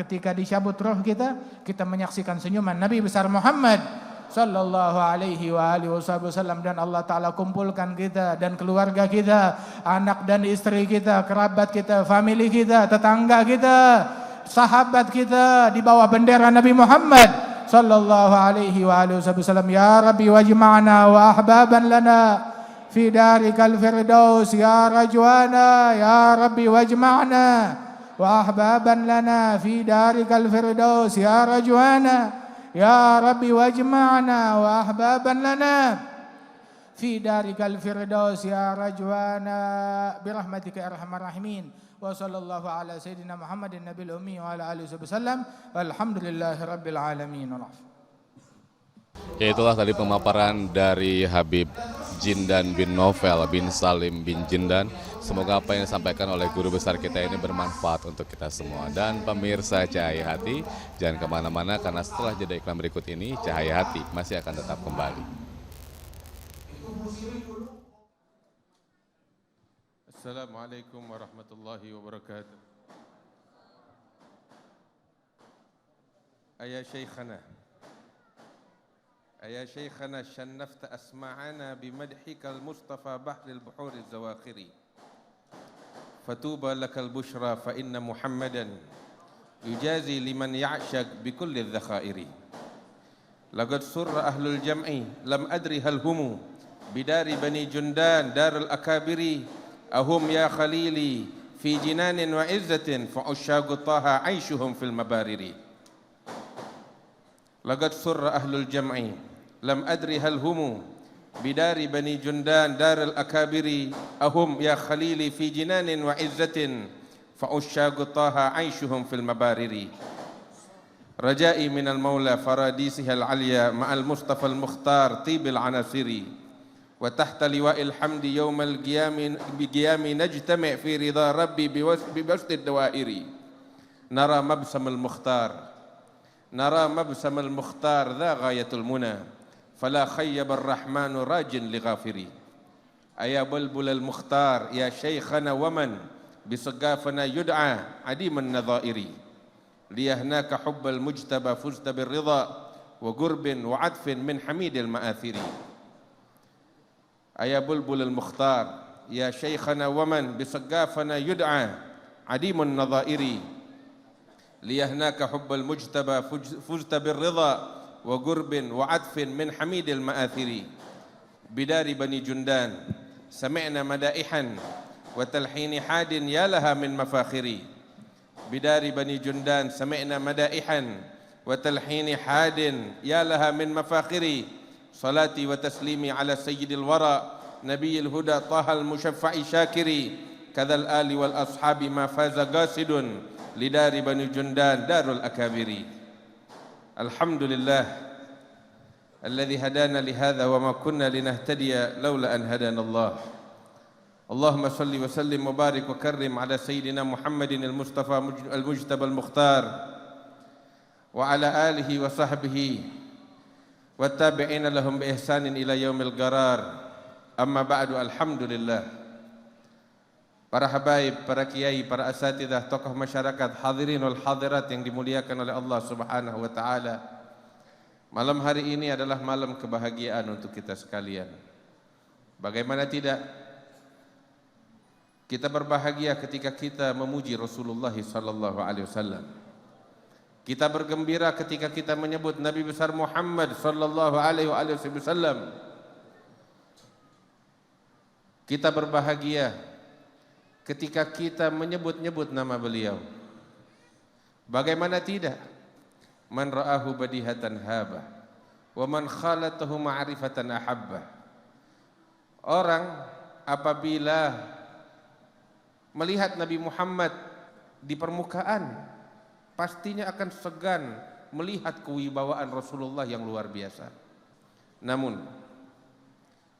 ketika dicabut roh kita menyaksikan senyuman Nabi besar Muhammad Sallallahu alaihi wasallam. Dan Allah Ta'ala kumpulkan kita dan keluarga kita, anak dan istri kita, kerabat kita, family kita, tetangga kita, sahabat kita di bawah bendera Nabi Muhammad Sallallahu alaihi wasallam. Ya Rabbi wajma'na wa ahbaban lana fi darikal firdaus ya rajwana. Ya Rabbi wajma'na wa ahbaban lana fi darikal firdaus ya rajwana. Ya Rabbi wajma'na wa ahbaban lana fi darikal firdaus ya rajwana birahmatika ya arhamar rahimin. Wa sallallahu ala sayyidina Muhammadin nabil ummi wa ala alihi wasallam. Walhamdulillahi rabbil alamin. Ya, itulah tadi pemaparan dari Habib Jindan bin Novel bin Salim bin Jindan. Semoga apa yang disampaikan oleh guru besar kita ini bermanfaat untuk kita semua. Dan pemirsa Cahaya Hati, jangan kemana-mana karena setelah jeda iklan berikut ini, Cahaya Hati masih akan tetap kembali. Assalamualaikum warahmatullahi wabarakatuh. Ayah Shaykhana shannafta asma'ana bimadhika al-Mustafa bahril buhuri zawakhiri. Fatuba lakal bushra fa inna Muhammadan yujazi liman ya'shaq bikulli dhakhairi. Laqad surra ahlul jam'i lam adri hal humu bidari bani Jundan darul akabiri ahum ya khalili fi jinanin wa izzatin fa ushagu taha aishuhum fil mabariri. Laqad surra ahlul jam'i lam adri hal humu bidari bani Jundan darul akabiri ahum ya khalili fi jinanin wa izzatin fa ushagu taha aishuhum fil mabariri. رجائي من المولى فراديسها العليا مع المصطفى المختار طيب العناصر وتحت لواء الحمد يوم القيام نجتمع في رضا ربي بوسط الدوائر نرى مبسم المختار ذا غاية المنى فلا خيب الرحمن راج لغافري أيا بلبل المختار يا شيخنا ومن بسقافنا يدعى عديم النظائر ليهناك حب المجتبى فزت بالرضا وقرب وعطف من حميد المآثر أيا بلبل المختار يا شيخنا ومن بسقافنا يدعى عديم النظائر ليهناك حب المجتبى فزت بالرضا وقرب وعطف من حميد المآثر بدار بني جندان سمعنا مدائحا وتلحين حاد يا لها من مفاخري بدار بني جندان سمعنا مدائحا وتلحين حاد يا لها من مفاخري صلاتي وتسليمي على سيد الورى نبي الهدى طه المشفع شاكري كذا الآل والأصحاب ما فاز قاصد لدار بني جندان دار الأكابر الحمد لله الذي هدانا لهذا وما كنا لنهتدي لولا أن هدانا الله اللهم صل وسلم وبارك وكرم على سيدنا محمد المصطفى المجتبى المختار وعلى آله وصحبه والتابعين لهم بإحسان إلى يوم القرار أما بعد الحمد لله. Para habaib, para kiai, para asatidah, tokoh masyarakat, hadirin wal hadirat yang dimuliakan oleh Allah Subhanahu wa taala. Malam hari ini adalah malam kebahagiaan untuk kita sekalian. Bagaimana tidak? Kita berbahagia ketika kita memuji Rasulullah sallallahu alaihi wasallam. Kita bergembira ketika kita menyebut Nabi besar Muhammad sallallahu alaihi wasallam. Kita berbahagia ketika kita menyebut-nyebut nama beliau. Bagaimana tidak? Man ra'ahu badihatan habah wa man khalatahu ma'rifatan ahabbah. Orang apabila melihat Nabi Muhammad di permukaan, pastinya akan segan melihat kewibawaan Rasulullah yang luar biasa. Namun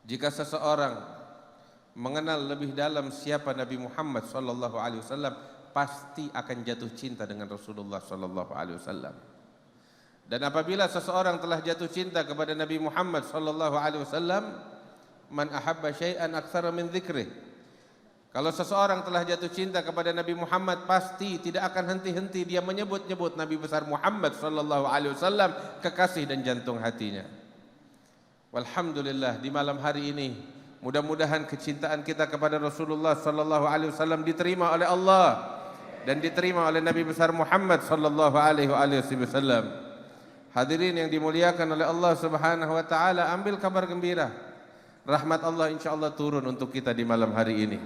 jika seseorang mengenal lebih dalam siapa Nabi Muhammad sallallahu alaihi wasallam, pasti akan jatuh cinta dengan Rasulullah sallallahu alaihi wasallam. Dan apabila seseorang telah jatuh cinta kepada Nabi Muhammad sallallahu alaihi wasallam, man ahabba syai'an aktsara min dzikrih. Kalau seseorang telah jatuh cinta kepada Nabi Muhammad, pasti tidak akan henti-henti dia menyebut-nyebut Nabi besar Muhammad sallallahu alaihi wasallam, kekasih dan jantung hatinya. Walhamdulillah, di malam hari ini mudah-mudahan kecintaan kita kepada Rasulullah sallallahu alaihi wasallam diterima oleh Allah dan diterima oleh Nabi besar Muhammad sallallahu alaihi wasallam. Hadirin yang dimuliakan oleh Allah Subhanahu wa taala, ambil kabar gembira. Rahmat Allah insyaallah turun untuk kita di malam hari ini.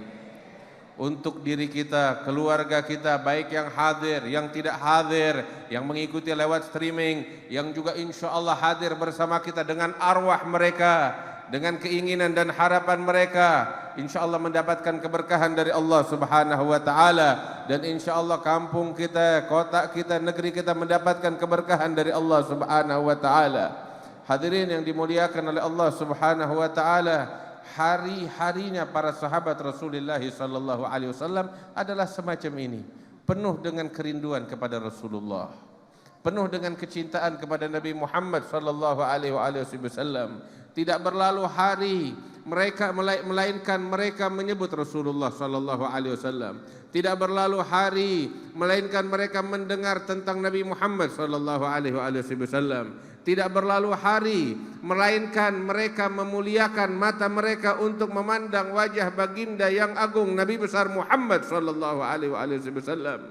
Untuk diri kita, keluarga kita, baik yang hadir, yang tidak hadir, yang mengikuti lewat streaming, yang juga insyaallah hadir bersama kita dengan arwah mereka, dengan keinginan dan harapan mereka, insyaallah mendapatkan keberkahan dari Allah Subhanahu wa taala, dan insyaallah kampung kita, kota kita, negeri kita mendapatkan keberkahan dari Allah Subhanahu wa taala. Hadirin yang dimuliakan oleh Allah Subhanahu wa taala, hari-harinya para sahabat Rasulullah sallallahu alaihi wasallam adalah semacam ini, penuh dengan kerinduan kepada Rasulullah, penuh dengan kecintaan kepada Nabi Muhammad sallallahu alaihi wasallam. Tidak berlalu hari mereka melainkan mereka menyebut Rasulullah sallallahu alaihi wasallam. Tidak berlalu hari melainkan mereka mendengar tentang Nabi Muhammad sallallahu alaihi wasallam. Tidak berlalu hari melainkan mereka memuliakan mata mereka untuk memandang wajah baginda yang agung Nabi besar Muhammad sallallahu alaihi wasallam.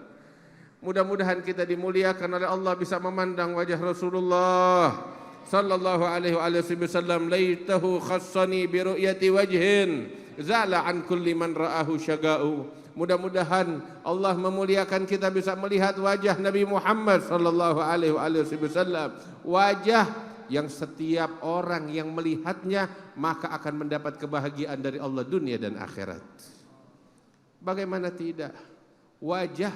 Mudah-mudahan kita dimuliakan oleh Allah bisa memandang wajah Rasulullah sallallahu alaihi wasallam. Laitahu khassani bi ru'yati wajhin zala an kulli man ra'ahu syaga'u. Mudah-mudahan Allah memuliakan kita bisa melihat wajah Nabi Muhammad sallallahu alaihi wasallam, wajah yang setiap orang yang melihatnya maka akan mendapat kebahagiaan dari Allah dunia dan akhirat. Bagaimana tidak? Wajah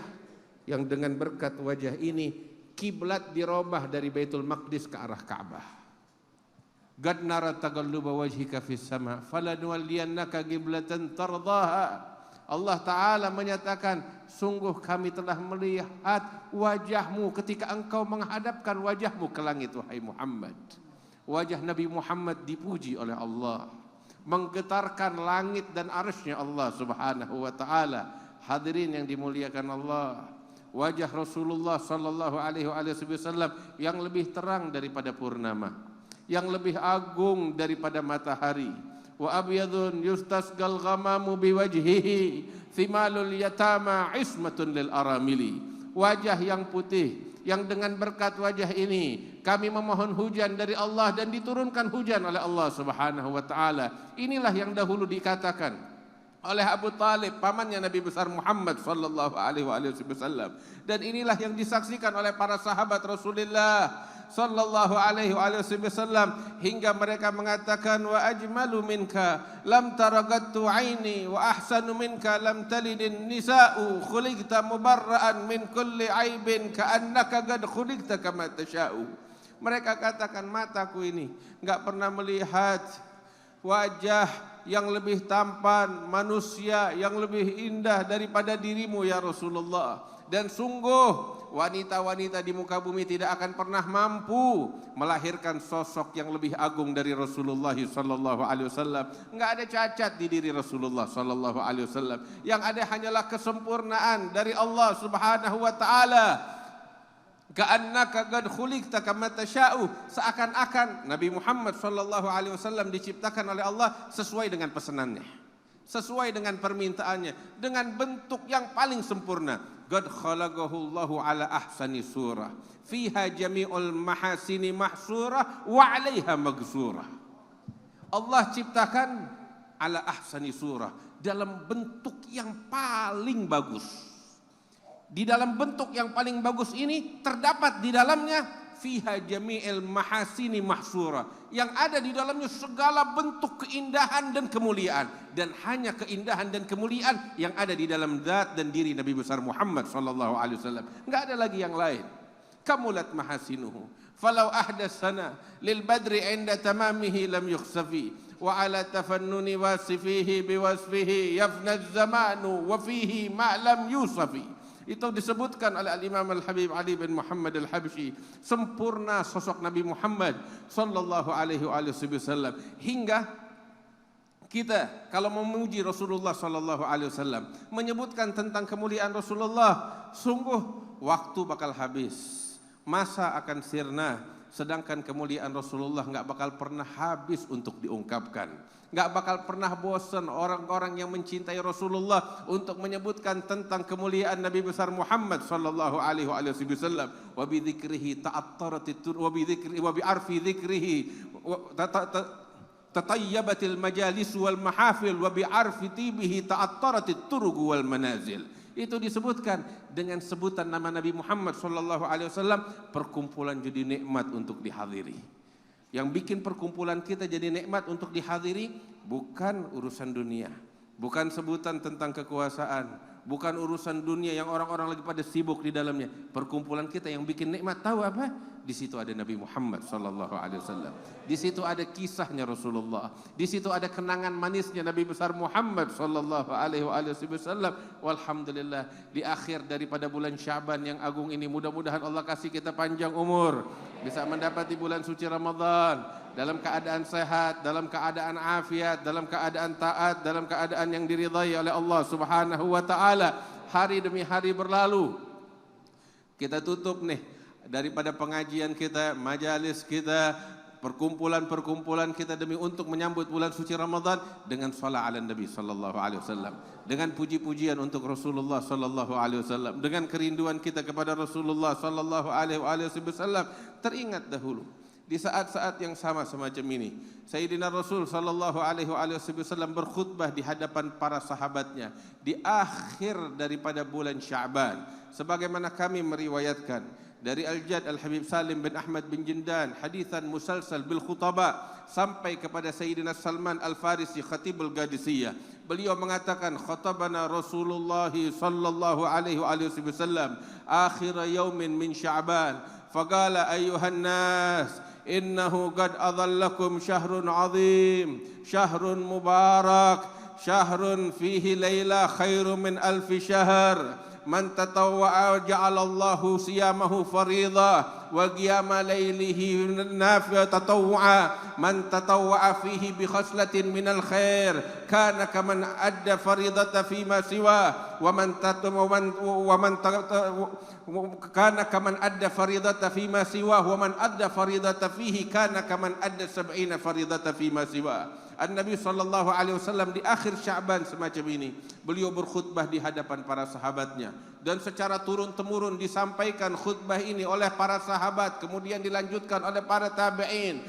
yang dengan berkat wajah ini kiblat dirubah dari Baitul Maqdis ke arah Ka'bah. Qad nara taqalluba wajhika fis sama falanuwalliyannaka qiblatan tardaha. Allah Ta'ala menyatakan, sungguh kami telah melihat wajahmu ketika engkau menghadapkan wajahmu ke langit, wahai Muhammad. Wajah Nabi Muhammad dipuji oleh Allah, menggetarkan langit dan arsy-Nya Allah Subhanahu wa Ta'ala. Hadirin yang dimuliakan Allah, wajah Rasulullah sallallahu alaihi wasallam yang lebih terang daripada purnama, yang lebih agung daripada matahari. Wa abyadun yustasqal ghamamu biwajhihi thimalul yatama ismatun lil aramili. Wajah yang putih, yang dengan berkat wajah ini kami memohon hujan dari Allah dan diturunkan hujan oleh Allah Subhanahu wa Ta'ala. Inilah yang dahulu dikatakan oleh Abu Talib, pamannya Nabi besar Muhammad sallallahu alaihi wasallam, dan inilah yang disaksikan oleh para sahabat Rasulullah sallallahu alaihi wasallam, hingga mereka mengatakan, wa ajmalu minka lam taragattu aini wa ahsanu minka lam talidin nisa'u khuliqta mubarra'an min kulli aibin ka'annaka qad khuliqta kama tasha'u. Mereka katakan, mataku ini enggak pernah melihat wajah yang lebih tampan, manusia yang lebih indah daripada dirimu ya Rasulullah. Dan sungguh wanita-wanita di muka bumi tidak akan pernah mampu melahirkan sosok yang lebih agung dari Rasulullah sallallahu alaihi wasallam. Enggak ada cacat di diri Rasulullah sallallahu alaihi wasallam. Yang ada hanyalah kesempurnaan dari Allah Subhanahu wa Ta'ala. Ka'annaka qad khuliqta kama tasha'u, seakan-akan Nabi Muhammad sallallahu alaihi wasallam diciptakan oleh Allah sesuai dengan pesanannya, sesuai dengan permintaannya, dengan bentuk yang paling sempurna. Qad khalaqahu Allahu ala ahsani surah fiha jami'ul mahasini mahsurah wa 'alaiha maghsurah. Allah ciptakan ala ahsani surah, dalam bentuk yang paling bagus. Di dalam bentuk yang paling bagus ini terdapat di dalamnya fiha jami'il mahasini mahsura, yang ada di dalamnya segala bentuk keindahan dan kemuliaan, dan hanya keindahan dan kemuliaan yang ada di dalam zat dan diri Nabi besar Muhammad sallallahu alaihi wasallam. Enggak ada lagi yang lain. Kamulat mahasinuhu falau ahdatsana lil badri inda tamamihi lam yukhsafi wa ala tafannuni wasifihi biwasfihi yafna az-zamanu wa fihi ma lam yusafi. Itu disebutkan oleh Al-Imam Al-Habib Ali bin Muhammad Al-Habsyi, sempurna sosok Nabi Muhammad sallallahu alaihi wasallam, hingga kita kalau memuji Rasulullah sallallahu alaihi wasallam, menyebutkan tentang kemuliaan Rasulullah, sungguh waktu bakal habis, masa akan sirna, sedangkan kemuliaan Rasulullah enggak bakal pernah habis untuk diungkapkan. Enggak bakal pernah bosan orang-orang yang mencintai Rasulullah untuk menyebutkan tentang kemuliaan Nabi besar Muhammad sallallahu alaihi wasallam. Wa bi dzikrihi ta'attarat wa bi dzikri wa bi arfi dzikrihi tatayyabatil majalis wal mahafil wa bi arfi tibihi ta'attarat turuq wal manazil. Itu disebutkan dengan sebutan nama Nabi Muhammad sallallahu alaihi wasallam, perkumpulan jadi nikmat untuk dihadiri. Yang bikin perkumpulan kita jadi nikmat untuk dihadiri bukan urusan dunia, bukan sebutan tentang kekuasaan, bukan urusan dunia yang orang-orang lagi pada sibuk di dalamnya. Perkumpulan kita yang bikin nikmat, tahu apa? Di situ ada Nabi Muhammad sallallahu alaihi wasallam. Di situ ada kisahnya Rasulullah. Di situ ada kenangan manisnya Nabi besar Muhammad sallallahu alaihi wasallam. Walhamdulillah, di akhir daripada bulan Sya'ban yang agung ini, mudah-mudahan Allah kasih kita panjang umur, bisa mendapati bulan suci Ramadan dalam keadaan sehat, dalam keadaan afiat, dalam keadaan taat, dalam keadaan yang diridhai oleh Allah Subhanahu wa Ta'ala. Hari demi hari berlalu, kita tutup nih daripada pengajian kita, majalis kita, perkumpulan-perkumpulan kita demi untuk menyambut bulan suci Ramadan dengan salat ala Nabi sallallahu alaihi wasallam, dengan puji-pujian untuk Rasulullah sallallahu alaihi wasallam, dengan kerinduan kita kepada Rasulullah sallallahu alaihi wasallam. Teringat dahulu di saat-saat yang sama semacam ini, Sayyidina Rasul sallallahu alaihi wasallam berkhutbah di hadapan para sahabatnya di akhir daripada bulan Sya'ban, sebagaimana kami meriwayatkan dari Al-Jad Al-Habib Salim bin Ahmad bin Jindan, hadithan musalsal bil khutaba, sampai kepada Sayyidina Salman Al-Farisi Khatibul Qadisiyah. Beliau mengatakan, khatabana Rasulullah sallallahu alaihi wasallam akhir yaumin min Sya'ban, faqala ayyuhan nas innahu qad adhallakum syahrun azim, syahrun mubarak, syahrun fihi layla khairu min alfi syahr, man tatawwa'a ja'alallahu siyamahu fariḍah wa qiyama laylihi nafi'a tatawwa'a, man tatawwa'a fihi bi khaslatin minal khair kana kaman adda faridata fima siwa wa man kana kaman adda faridata fima siwa wa man adda faridata fihi kana kaman adda 70 faridata fima siwa. An-Nabi sallallahu alaihi wasallam di akhir Sya'ban semacam ini, beliau berkhutbah di hadapan para sahabatnya, dan secara turun-temurun disampaikan khutbah ini oleh para sahabat, kemudian dilanjutkan oleh para tabi'in,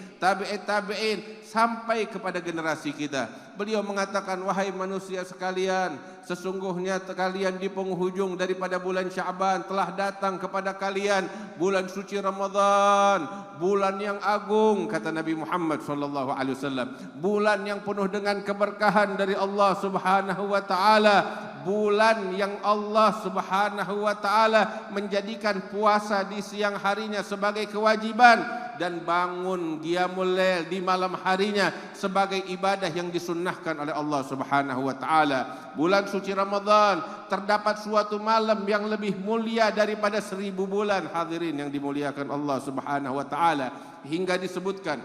tabi'in sampai kepada generasi kita. Beliau mengatakan, wahai manusia sekalian, sesungguhnya kalian di penghujung daripada bulan Sya'ban telah datang kepada kalian bulan suci Ramadan, bulan yang agung, kata Nabi Muhammad sallallahu alaihi wasallam, bulan yang penuh dengan keberkahan dari Allah Subhanahu wa taala, bulan yang Allah Subhanahu wa taala menjadikan puasa di siang harinya sebagai kewajiban dan bangun qiyamul lail di malam harinya sebagai ibadah yang disunnahkan oleh Allah Subhanahu wa taala. Bulan suci Ramadan terdapat suatu malam yang lebih mulia daripada 1000 bulan, hadirin yang dimuliakan Allah Subhanahu wa taala, hingga disebutkan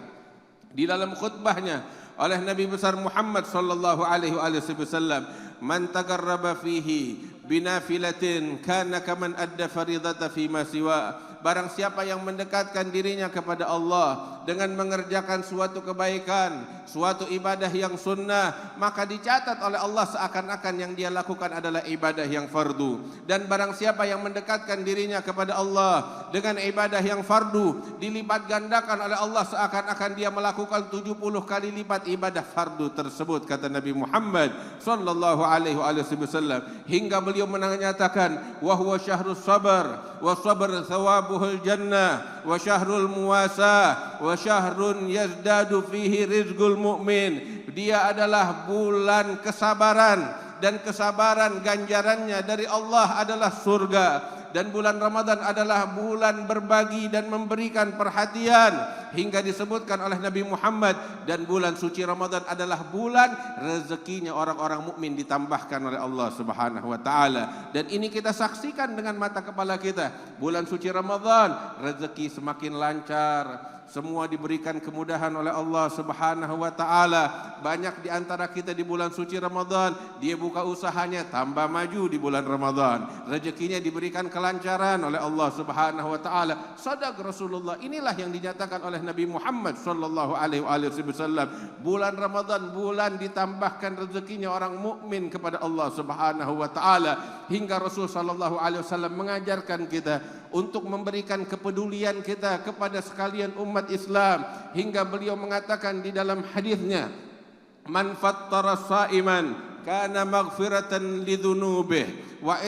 di dalam khutbahnya oleh Nabi besar Muhammad sallallahu alaihi wasallam, man taqarraba fihi binafilatin kana kaman adda faridata fi ma siwa. Barang siapa yang mendekatkan dirinya kepada Allah dengan mengerjakan suatu kebaikan, suatu ibadah yang sunnah, maka dicatat oleh Allah seakan-akan yang dia lakukan adalah ibadah yang fardu. Dan barang siapa yang mendekatkan dirinya kepada Allah dengan ibadah yang fardu, dilipat gandakan oleh Allah seakan-akan dia melakukan 70 kali lipat ibadah fardu tersebut, kata Nabi Muhammad sallallahu alaihi wasallam. Hingga beliau menyatakan, wa huwa syahrus sabar wa sabr thawabuhul jannah wa syahrul muwasah wa syahrun yazdadu fihi rizqul mu'min. Dia adalah bulan kesabaran, dan kesabaran ganjarannya dari Allah adalah surga. Dan bulan Ramadan adalah bulan berbagi dan memberikan perhatian, hingga disebutkan oleh Nabi Muhammad, dan bulan suci Ramadan adalah bulan rezekinya orang-orang mukmin ditambahkan oleh Allah Subhanahu wa taala. Dan ini kita saksikan dengan mata kepala kita. Bulan suci Ramadan rezeki semakin lancar, semua diberikan kemudahan oleh Allah Subhanahu wa taala. Banyak di antara kita di bulan suci Ramadan, dia buka usahanya tambah maju di bulan Ramadan. Rezekinya diberikan kelancaran oleh Allah Subhanahu wa taala. Sadaq Rasulullah. Inilah yang dinyatakan oleh Nabi Muhammad sallallahu alaihi wasallam. Bulan Ramadan bulan ditambahkan rezekinya orang mukmin kepada Allah Subhanahu wa taala, hingga Rasul sallallahu alaihi wasallam mengajarkan kita untuk memberikan kepedulian kita kepada sekalian umat Islam, hingga beliau mengatakan di dalam hadisnya, man fattara sa'iman kana maghfiratan lidzunubihi wa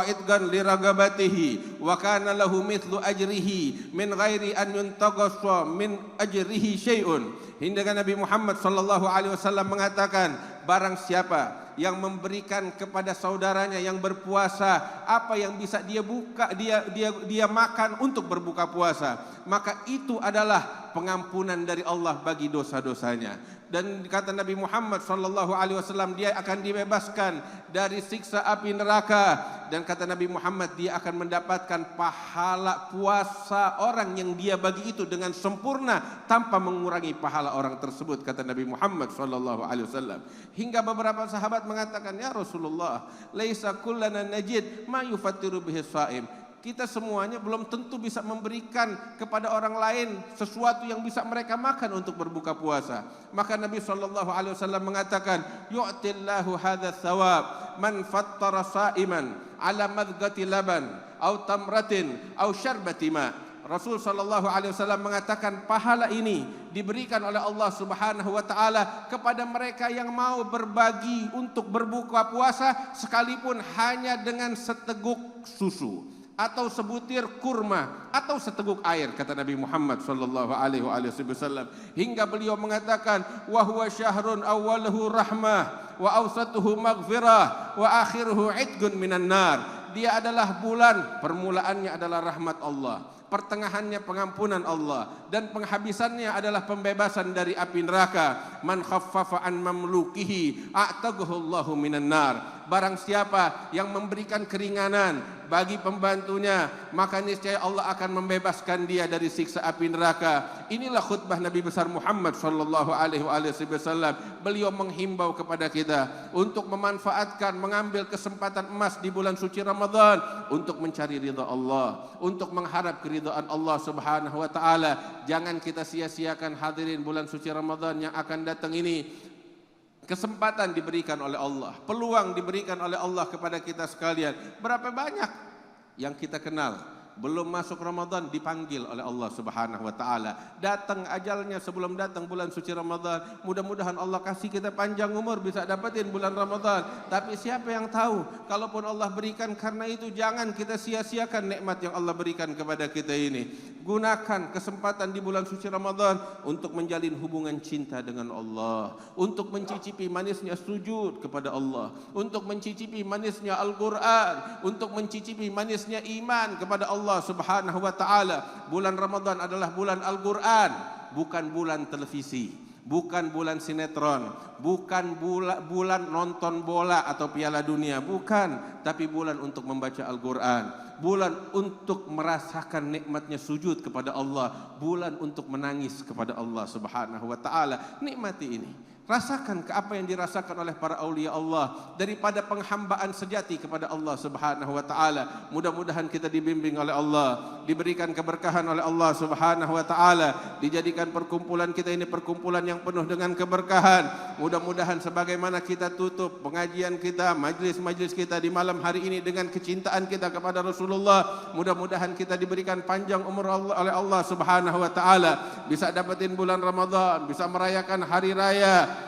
idgan liragabatihi wa kana lahu mithlu ajrihi min ghairi an yuntaqassa min ajrihi syai'un. Hingga Nabi Muhammad sallallahu alaihi wasallam mengatakan, barang siapa yang memberikan kepada saudaranya yang berpuasa apa yang bisa dia makan untuk berbuka puasa, maka itu adalah pengampunan dari Allah bagi dosa-dosanya. Dan kata Nabi Muhammad sallallahu alaihi wasallam, dia akan dibebaskan dari siksa api neraka. Dan kata Nabi Muhammad, dia akan mendapatkan pahala puasa orang yang dia bagi itu dengan sempurna tanpa mengurangi pahala orang tersebut, kata Nabi Muhammad sallallahu alaihi wasallam. Hingga beberapa sahabat mengatakan, ya Rasulullah, laisa kullana najid ma yufattiru bihi shaim. Kita semuanya belum tentu bisa memberikan kepada orang lain sesuatu yang bisa mereka makan untuk berbuka puasa. Maka Nabi SAW mengatakan, yu'tillahu hadha thawab man fattara sa'iman ala madghati laban au tamratin au syarbati ma. Rasul SAW mengatakan, pahala ini diberikan oleh Allah Subhanahu wa taala kepada mereka yang mau berbagi untuk berbuka puasa sekalipun hanya dengan seteguk susu. atau sebutir kurma atau seteguk air, kata Nabi Muhammad sallallahu alaihi wasallam, hingga beliau mengatakan wa huwa syahrun awwaluhu rahmah wa awsatuhu maghfirah wa akhiruhu itqun minan nar. Dia adalah bulan, permulaannya adalah rahmat Allah, pertengahannya pengampunan Allah, dan penghabisannya adalah pembebasan dari api neraka. Man khaffafa an mamlukihi a'taqahu Allahu minan nar. Barang siapa yang memberikan keringanan bagi pembantunya, maka niscaya Allah akan membebaskan dia dari siksa api neraka. Inilah khutbah Nabi besar Muhammad sallallahu alaihi wasallam. Beliau menghimbau kepada kita untuk memanfaatkan, mengambil kesempatan emas di bulan suci Ramadan untuk mencari ridha Allah, untuk mengharap keridhaan Allah Subhanahu wa taala. Jangan kita sia-siakan hadirin bulan suci Ramadan yang akan datang ini. Kesempatan diberikan oleh Allah, peluang diberikan oleh Allah kepada kita sekalian. Berapa banyak yang kita kenal belum masuk Ramadan dipanggil oleh Allah Subhanahu wa taala. Datang ajalnya sebelum datang bulan suci Ramadan. Mudah-mudahan Allah kasih kita panjang umur bisa dapetin bulan Ramadan. Tapi siapa yang tahu, kalaupun Allah berikan, karena itu jangan kita sia-siakan nikmat yang Allah berikan kepada kita ini. Gunakan kesempatan di bulan suci Ramadan untuk menjalin hubungan cinta dengan Allah, untuk mencicipi manisnya sujud kepada Allah, untuk mencicipi manisnya Al-Quran, untuk mencicipi manisnya iman kepada Allah Subhanahu wa taala. Bulan Ramadan adalah bulan Al-Quran, bukan bulan televisi, bukan bulan sinetron, bukan bulan nonton bola atau Piala Dunia, bukan, tapi bulan untuk membaca Al-Quran, bulan untuk merasakan nikmatnya sujud kepada Allah, bulan untuk menangis kepada Allah Subhanahu wa taala. Nikmati ini. Rasakan apa yang dirasakan oleh para aulia Allah daripada penghambaan sejati kepada Allah Subhanahu wa taala. Mudah-mudahan kita dibimbing oleh Allah, diberikan keberkahan oleh Allah Subhanahu wa taala, dijadikan perkumpulan kita ini perkumpulan yang penuh dengan keberkahan. Mudah-mudahan sebagaimana kita tutup pengajian kita, majlis-majlis kita di malam hari ini dengan kecintaan kita kepada Rasulullah, mudah-mudahan kita diberikan panjang umur oleh Allah Subhanahu wa taala, bisa dapetin bulan Ramadan, bisa merayakan hari raya,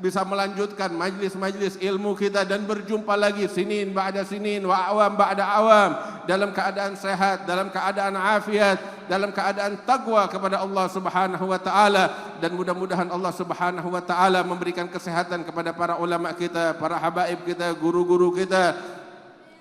bisa melanjutkan majlis-majlis ilmu kita dan berjumpa lagi sinin ba'da sinin wa awam ba'da awam dalam keadaan sehat, dalam keadaan afiat, dalam keadaan taqwa kepada Allah Subhanahu wa taala. Dan mudah-mudahan Allah Subhanahu wa taala memberikan kesehatan kepada para ulama kita, para habaib kita, guru-guru kita.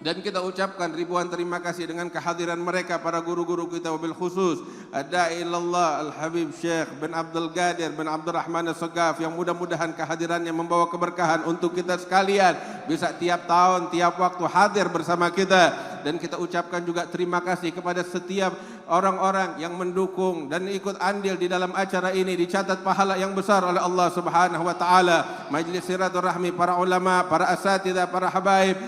Dan kita ucapkan ribuan terima kasih dengan kehadiran mereka, para guru-guru kita, wabil khusus Ad-Da'i ilallah Al-Habib Syekh bin Abdul Qadir bin Abdul Rahman As-Sagaf, yang mudah-mudahan kehadirannya membawa keberkahan untuk kita sekalian, bisa tiap tahun, tiap waktu hadir bersama kita. Dan kita ucapkan juga terima kasih kepada setiap orang-orang yang mendukung dan ikut andil di dalam acara ini, dicatat pahala yang besar oleh Allah Subhanahu wa taala. Majlis Silaturahmi, para ulama, para asatidzah, para habaib,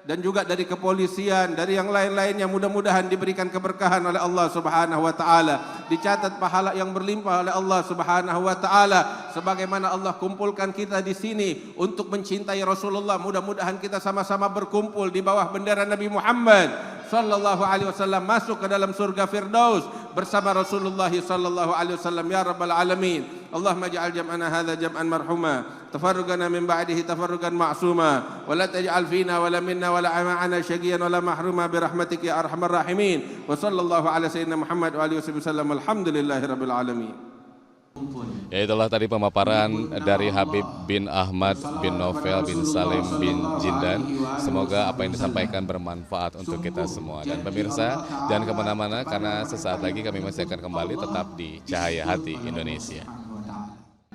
dan juga dari kepolisian, dari yang lain-lainnya, mudah-mudahan diberikan keberkahan oleh Allah Subhanahu wa taala, dicatat pahala yang berlimpah oleh Allah Subhanahu wa taala. Sebagaimana Allah kumpulkan kita di sini untuk mencintai Rasulullah, mudah-mudahan kita sama-sama berkumpul di bawah bendera Nabi Muhammad sallallahu alaihi wasallam, masuk ke dalam surga Firdaus bersama Rasulullah sallallahu alaihi wasallam ya rabbal alamin. Allahumma ij'al jam'ana hadza jam'an marhuma, tafarruqana min ba'dihi tafarruqan ma'suma, wa la taj'al fina wa la minna wa la ma'ana syaqiyan wa la mahruma bi rahmatika ya arhamar rahimin. Wa sallallahu ala sayyidina Muhammad wa alihi wasallam. Alhamdulillahirabbil alamin. Ya, itulah tadi pemaparan dari Habib bin Ahmad bin Novel bin Salim bin Jindan. Semoga apa yang disampaikan bermanfaat untuk kita semua. Dan pemirsa, jangan kemana-mana karena sesaat lagi kami masih akan kembali tetap di Cahaya Hati Indonesia.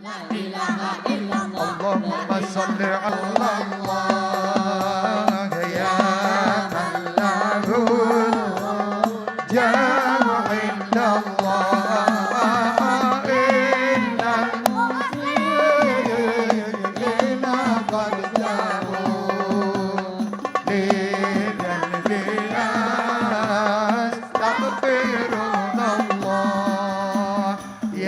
La ilaha illallah. Allahumma salli ala Allah ya man lahu jamu indallah. Ya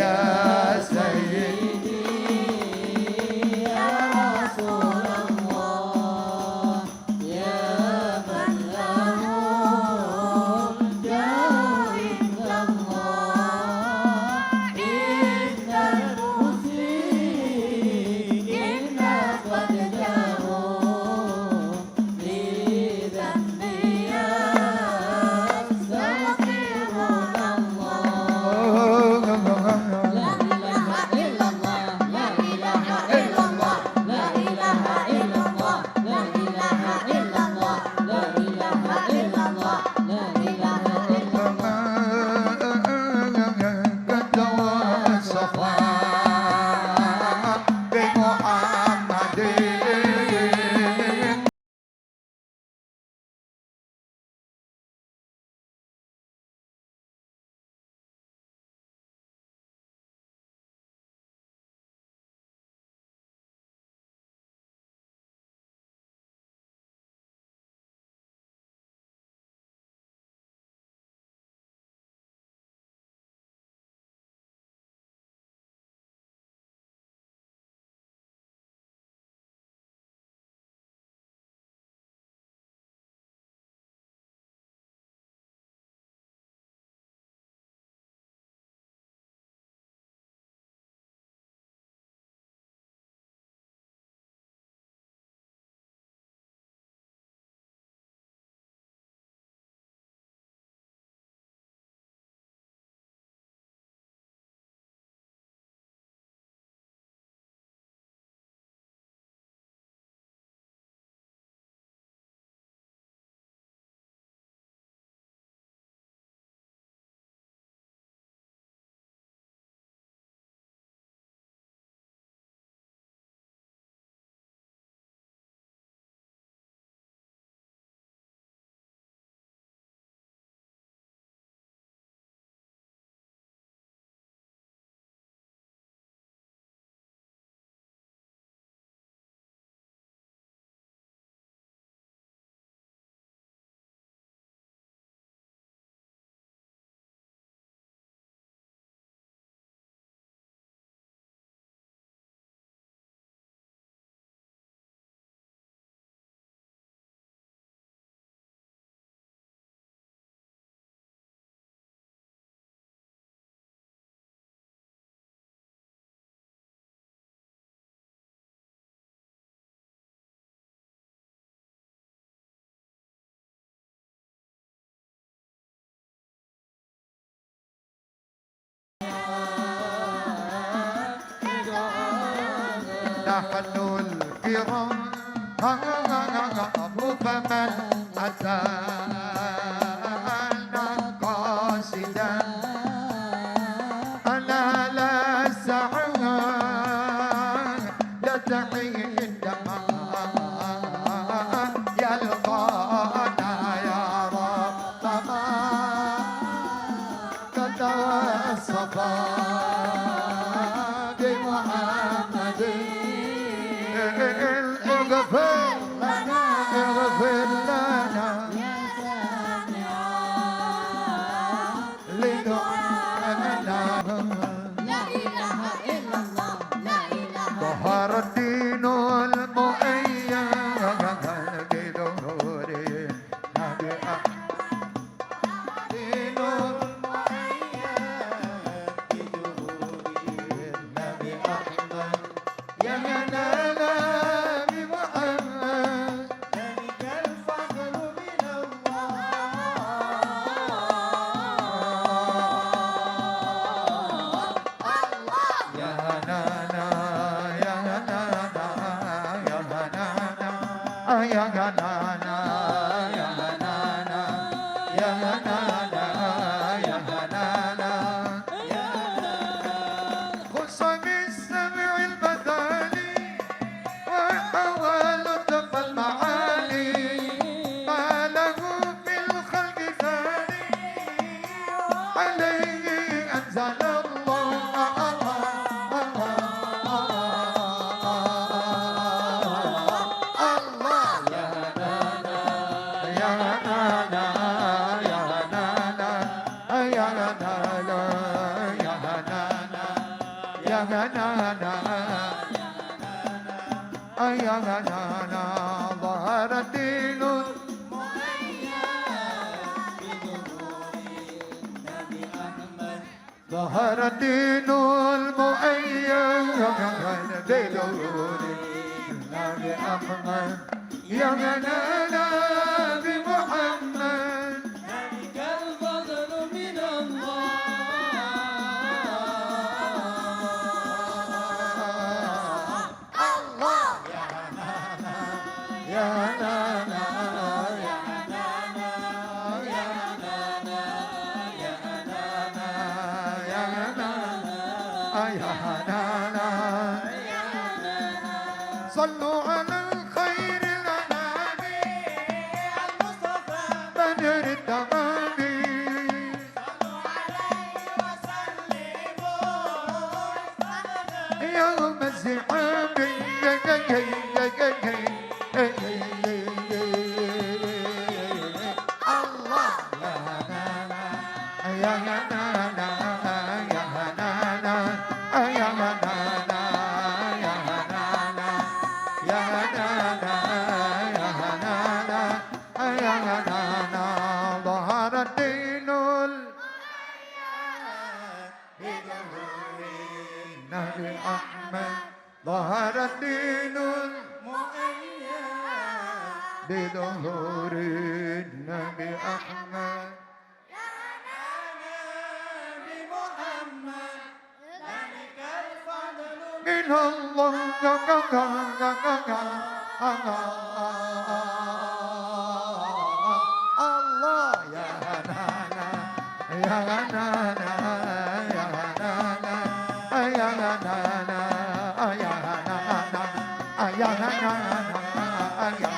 نحن الكرام فمن أتانا قاصدا أنا لا سعادة عندما يلقانا يا ربنا قد وصفا بمحمد اغفر لنا اغفر لنا لدعائنا لا إله إلا الله لا إله ظهر الدين المؤيد بظهور النبي دين المؤيد بظهور النبي أحمد يا منال بمحمد ذلك الفضل من الله يا هنانا يا هنانا يا هنانا يا هنانا يا هنانا يا هنانا يا هنانا خص بالسمع البداني وحاول دفع المعاني ما له في الخلق ثاني عليه أنزل يا هنانا ظهر الدين ظهر الدين المؤيد بظهور النبي أحمد يا هنانا بمحمد ذلك الفضل من الله يا هنانا يا هنانا يا هنانا يا هنانا يا هنانا يا هنانا صلوا على الخير الأنام المصطفى بدر التمام صلوا عليه وسلموا يوم الزحام الله يا هنانا يا هنانا يا هنانا يا هنانا يا هنانا يا هنانا يا هنانا ظهر الدين النبي أحمد ظهر الدين بظهور النبي أحمد من الله يا هنانا يا هنانا يا هنانا يا هنانا يا هنانا يا هنانا يا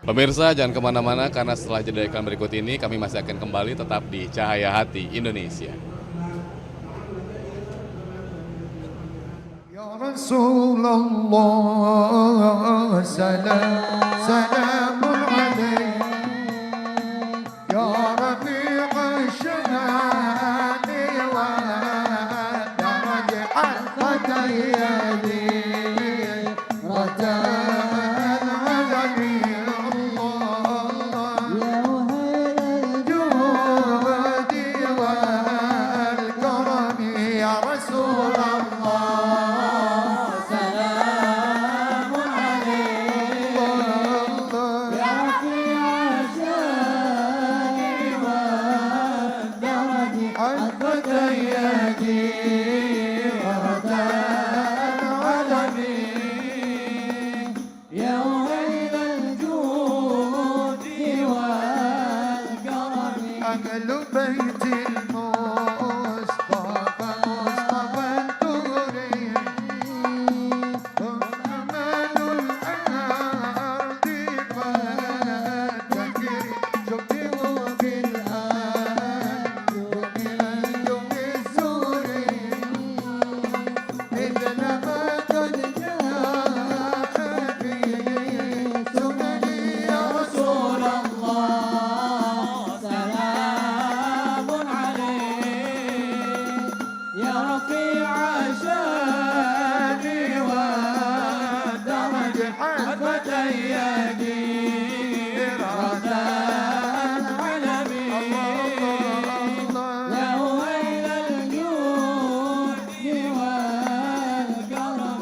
Pemirsa jangan kemana-mana karena setelah jeda iklan berikut ini kami masih akan kembali tetap di Cahaya Hati Indonesia. Ya Rasulullah salamun alaik ya Rafi'a syahadi wa darajat qadayadi rajal alami Allah juhadi wal karami ya Rasulullah salamun alaik فتيادي رتان علمي يا ويل الجود والكرم.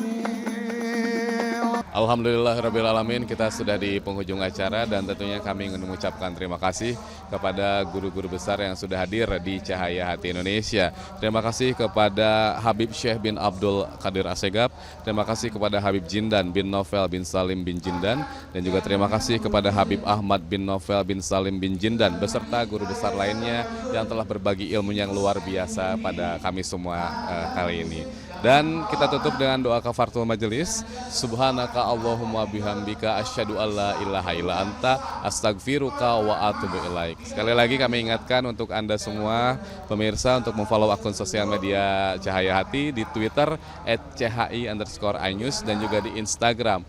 Alhamdulillahirrabbilalamin, kita sudah di penghujung acara dan tentunya kami ingin mengucapkan terima kasih kepada guru-guru besar yang sudah hadir di Cahaya Hati Indonesia. Terima kasih kepada Habib Syekh bin Abdul Qadir Assegaf, terima kasih kepada Habib Jindan bin Novel bin Salim bin Jindan, dan juga terima kasih kepada Habib Ahmad bin Novel bin Salim bin Jindan beserta guru besar lainnya yang telah berbagi ilmu yang luar biasa pada kami semua kali ini. Dan kita tutup dengan doa kafaratul majelis. Subhanaka Allahumma bihamdika asyhadu alla ilaha illa anta astaghfiruka wa atubu ilaik. Sekali lagi kami ingatkan untuk Anda semua pemirsa untuk memfollow akun sosial media Cahaya Hati di Twitter @chi_inews dan juga di Instagram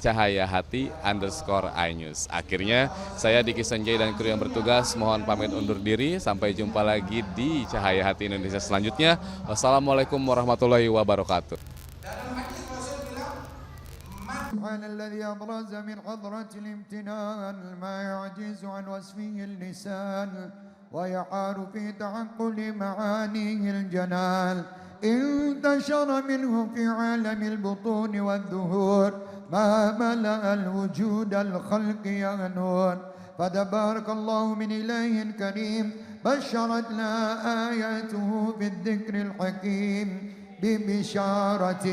@cahayahati_inews. Akhirnya saya Diki Sanjay dan kru yang bertugas mohon pamit undur diri. Sampai jumpa lagi di Cahaya Hati Indonesia selanjutnya. Wassalamualaikum warahmatullahi wabarakatuh. سبحان الذي أبرز من حضرة الامتنان ما يعجز عن وصفه اللسان ويحار في تعقل معانيه الجنان انتشر منه في عالم البطون والظهور ما ملأ الوجود الخلق يا نور فتبارك الله من إله كريم بشرتنا آياته بالذكر الحكيم ببشارة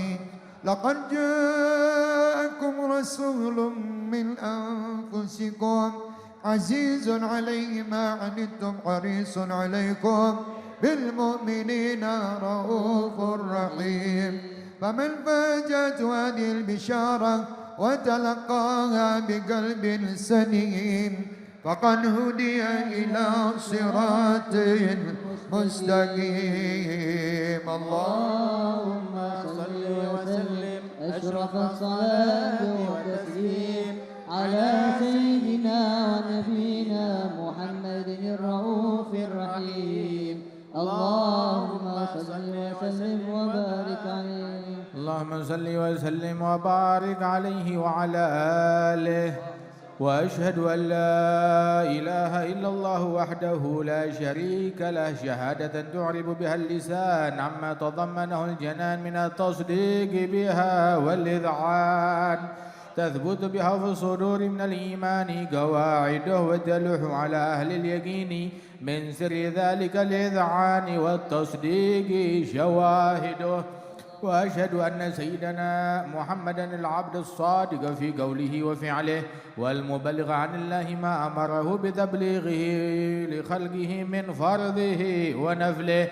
لقد جاءكم رسول من أنفسكم عزيز عليه ما عنتم حريص عليكم بالمؤمنين رؤوف رحيم فمن فاجأت هذه البشارة وتلقاها بقلب سليم فقد هدي إلى صراط مستقيم. اللهم صل وسلم أشرف الصلاة والتسليم على سيدنا ونبينا محمد الرؤوف الرحيم. اللهم صل وسلم وبارك عليه. اللهم صل وسلم وبارك عليه وعلى آله. وأشهد أن لا إله إلا الله وحده لا شريك له شهادة تعرب بها اللسان عما تضمنه الجنان من التصديق بها والإذعان تثبت بها في الصدور من الإيمان قواعده وتلوح على أهل اليقين من سر ذلك الإذعان والتصديق شواهده. وأشهد أن سيدنا محمدًا العبد الصادق في قوله وفعله والمبلغ عن الله ما أمره بتبليغه لخلقه من فرضه ونفله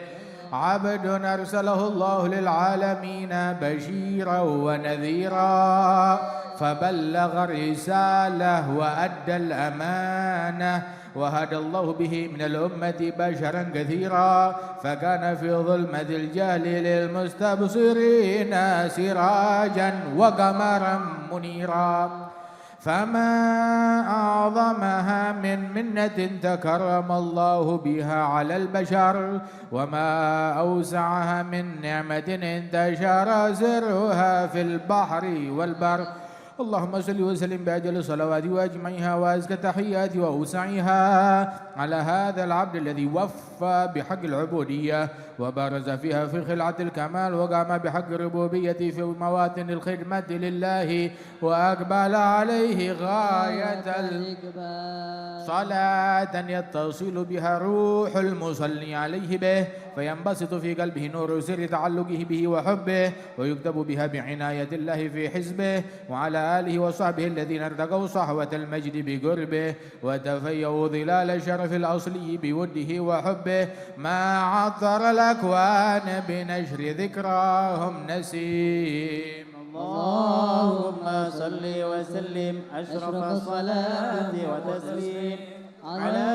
عبد أرسله الله للعالمين بشيرا ونذيرا فبلغ الرسالة وأدى الأمانة وهدى الله به من الأمة بشرا كثيرا فكان في ظلمة الجهل للمستبصرين سراجا وقمرا منيرا فما أعظمها من منة تكرم الله بها على البشر وما أوسعها من نعمة انتشر سرها في البحر والبر. اللهم صل وسلم بأجل الصلوات وأجمعها وأزكى التحيات وأوسعها على هذا العبد الذي وفى بحق العبودية وبارز فيها في خلعة الكمال وقام بحق الربوبية في مواطن الخدمة لله وأقبل عليه غاية صلاة يتصل بها روح المصلي عليه به فينبسط في قلبه نور سر تعلقه به وحبه ويكتب بها بعناية الله في حزبه وعلى آله وصحبه الذين ارتقوا صحوة المجد بقربه وتفيأوا ظلال شرف الأصلي بوده وحبه ما عطر الأكوان بنشر ذكراهم نسيم. اللهم صل وسلم أشرف الصلاة وتسليم على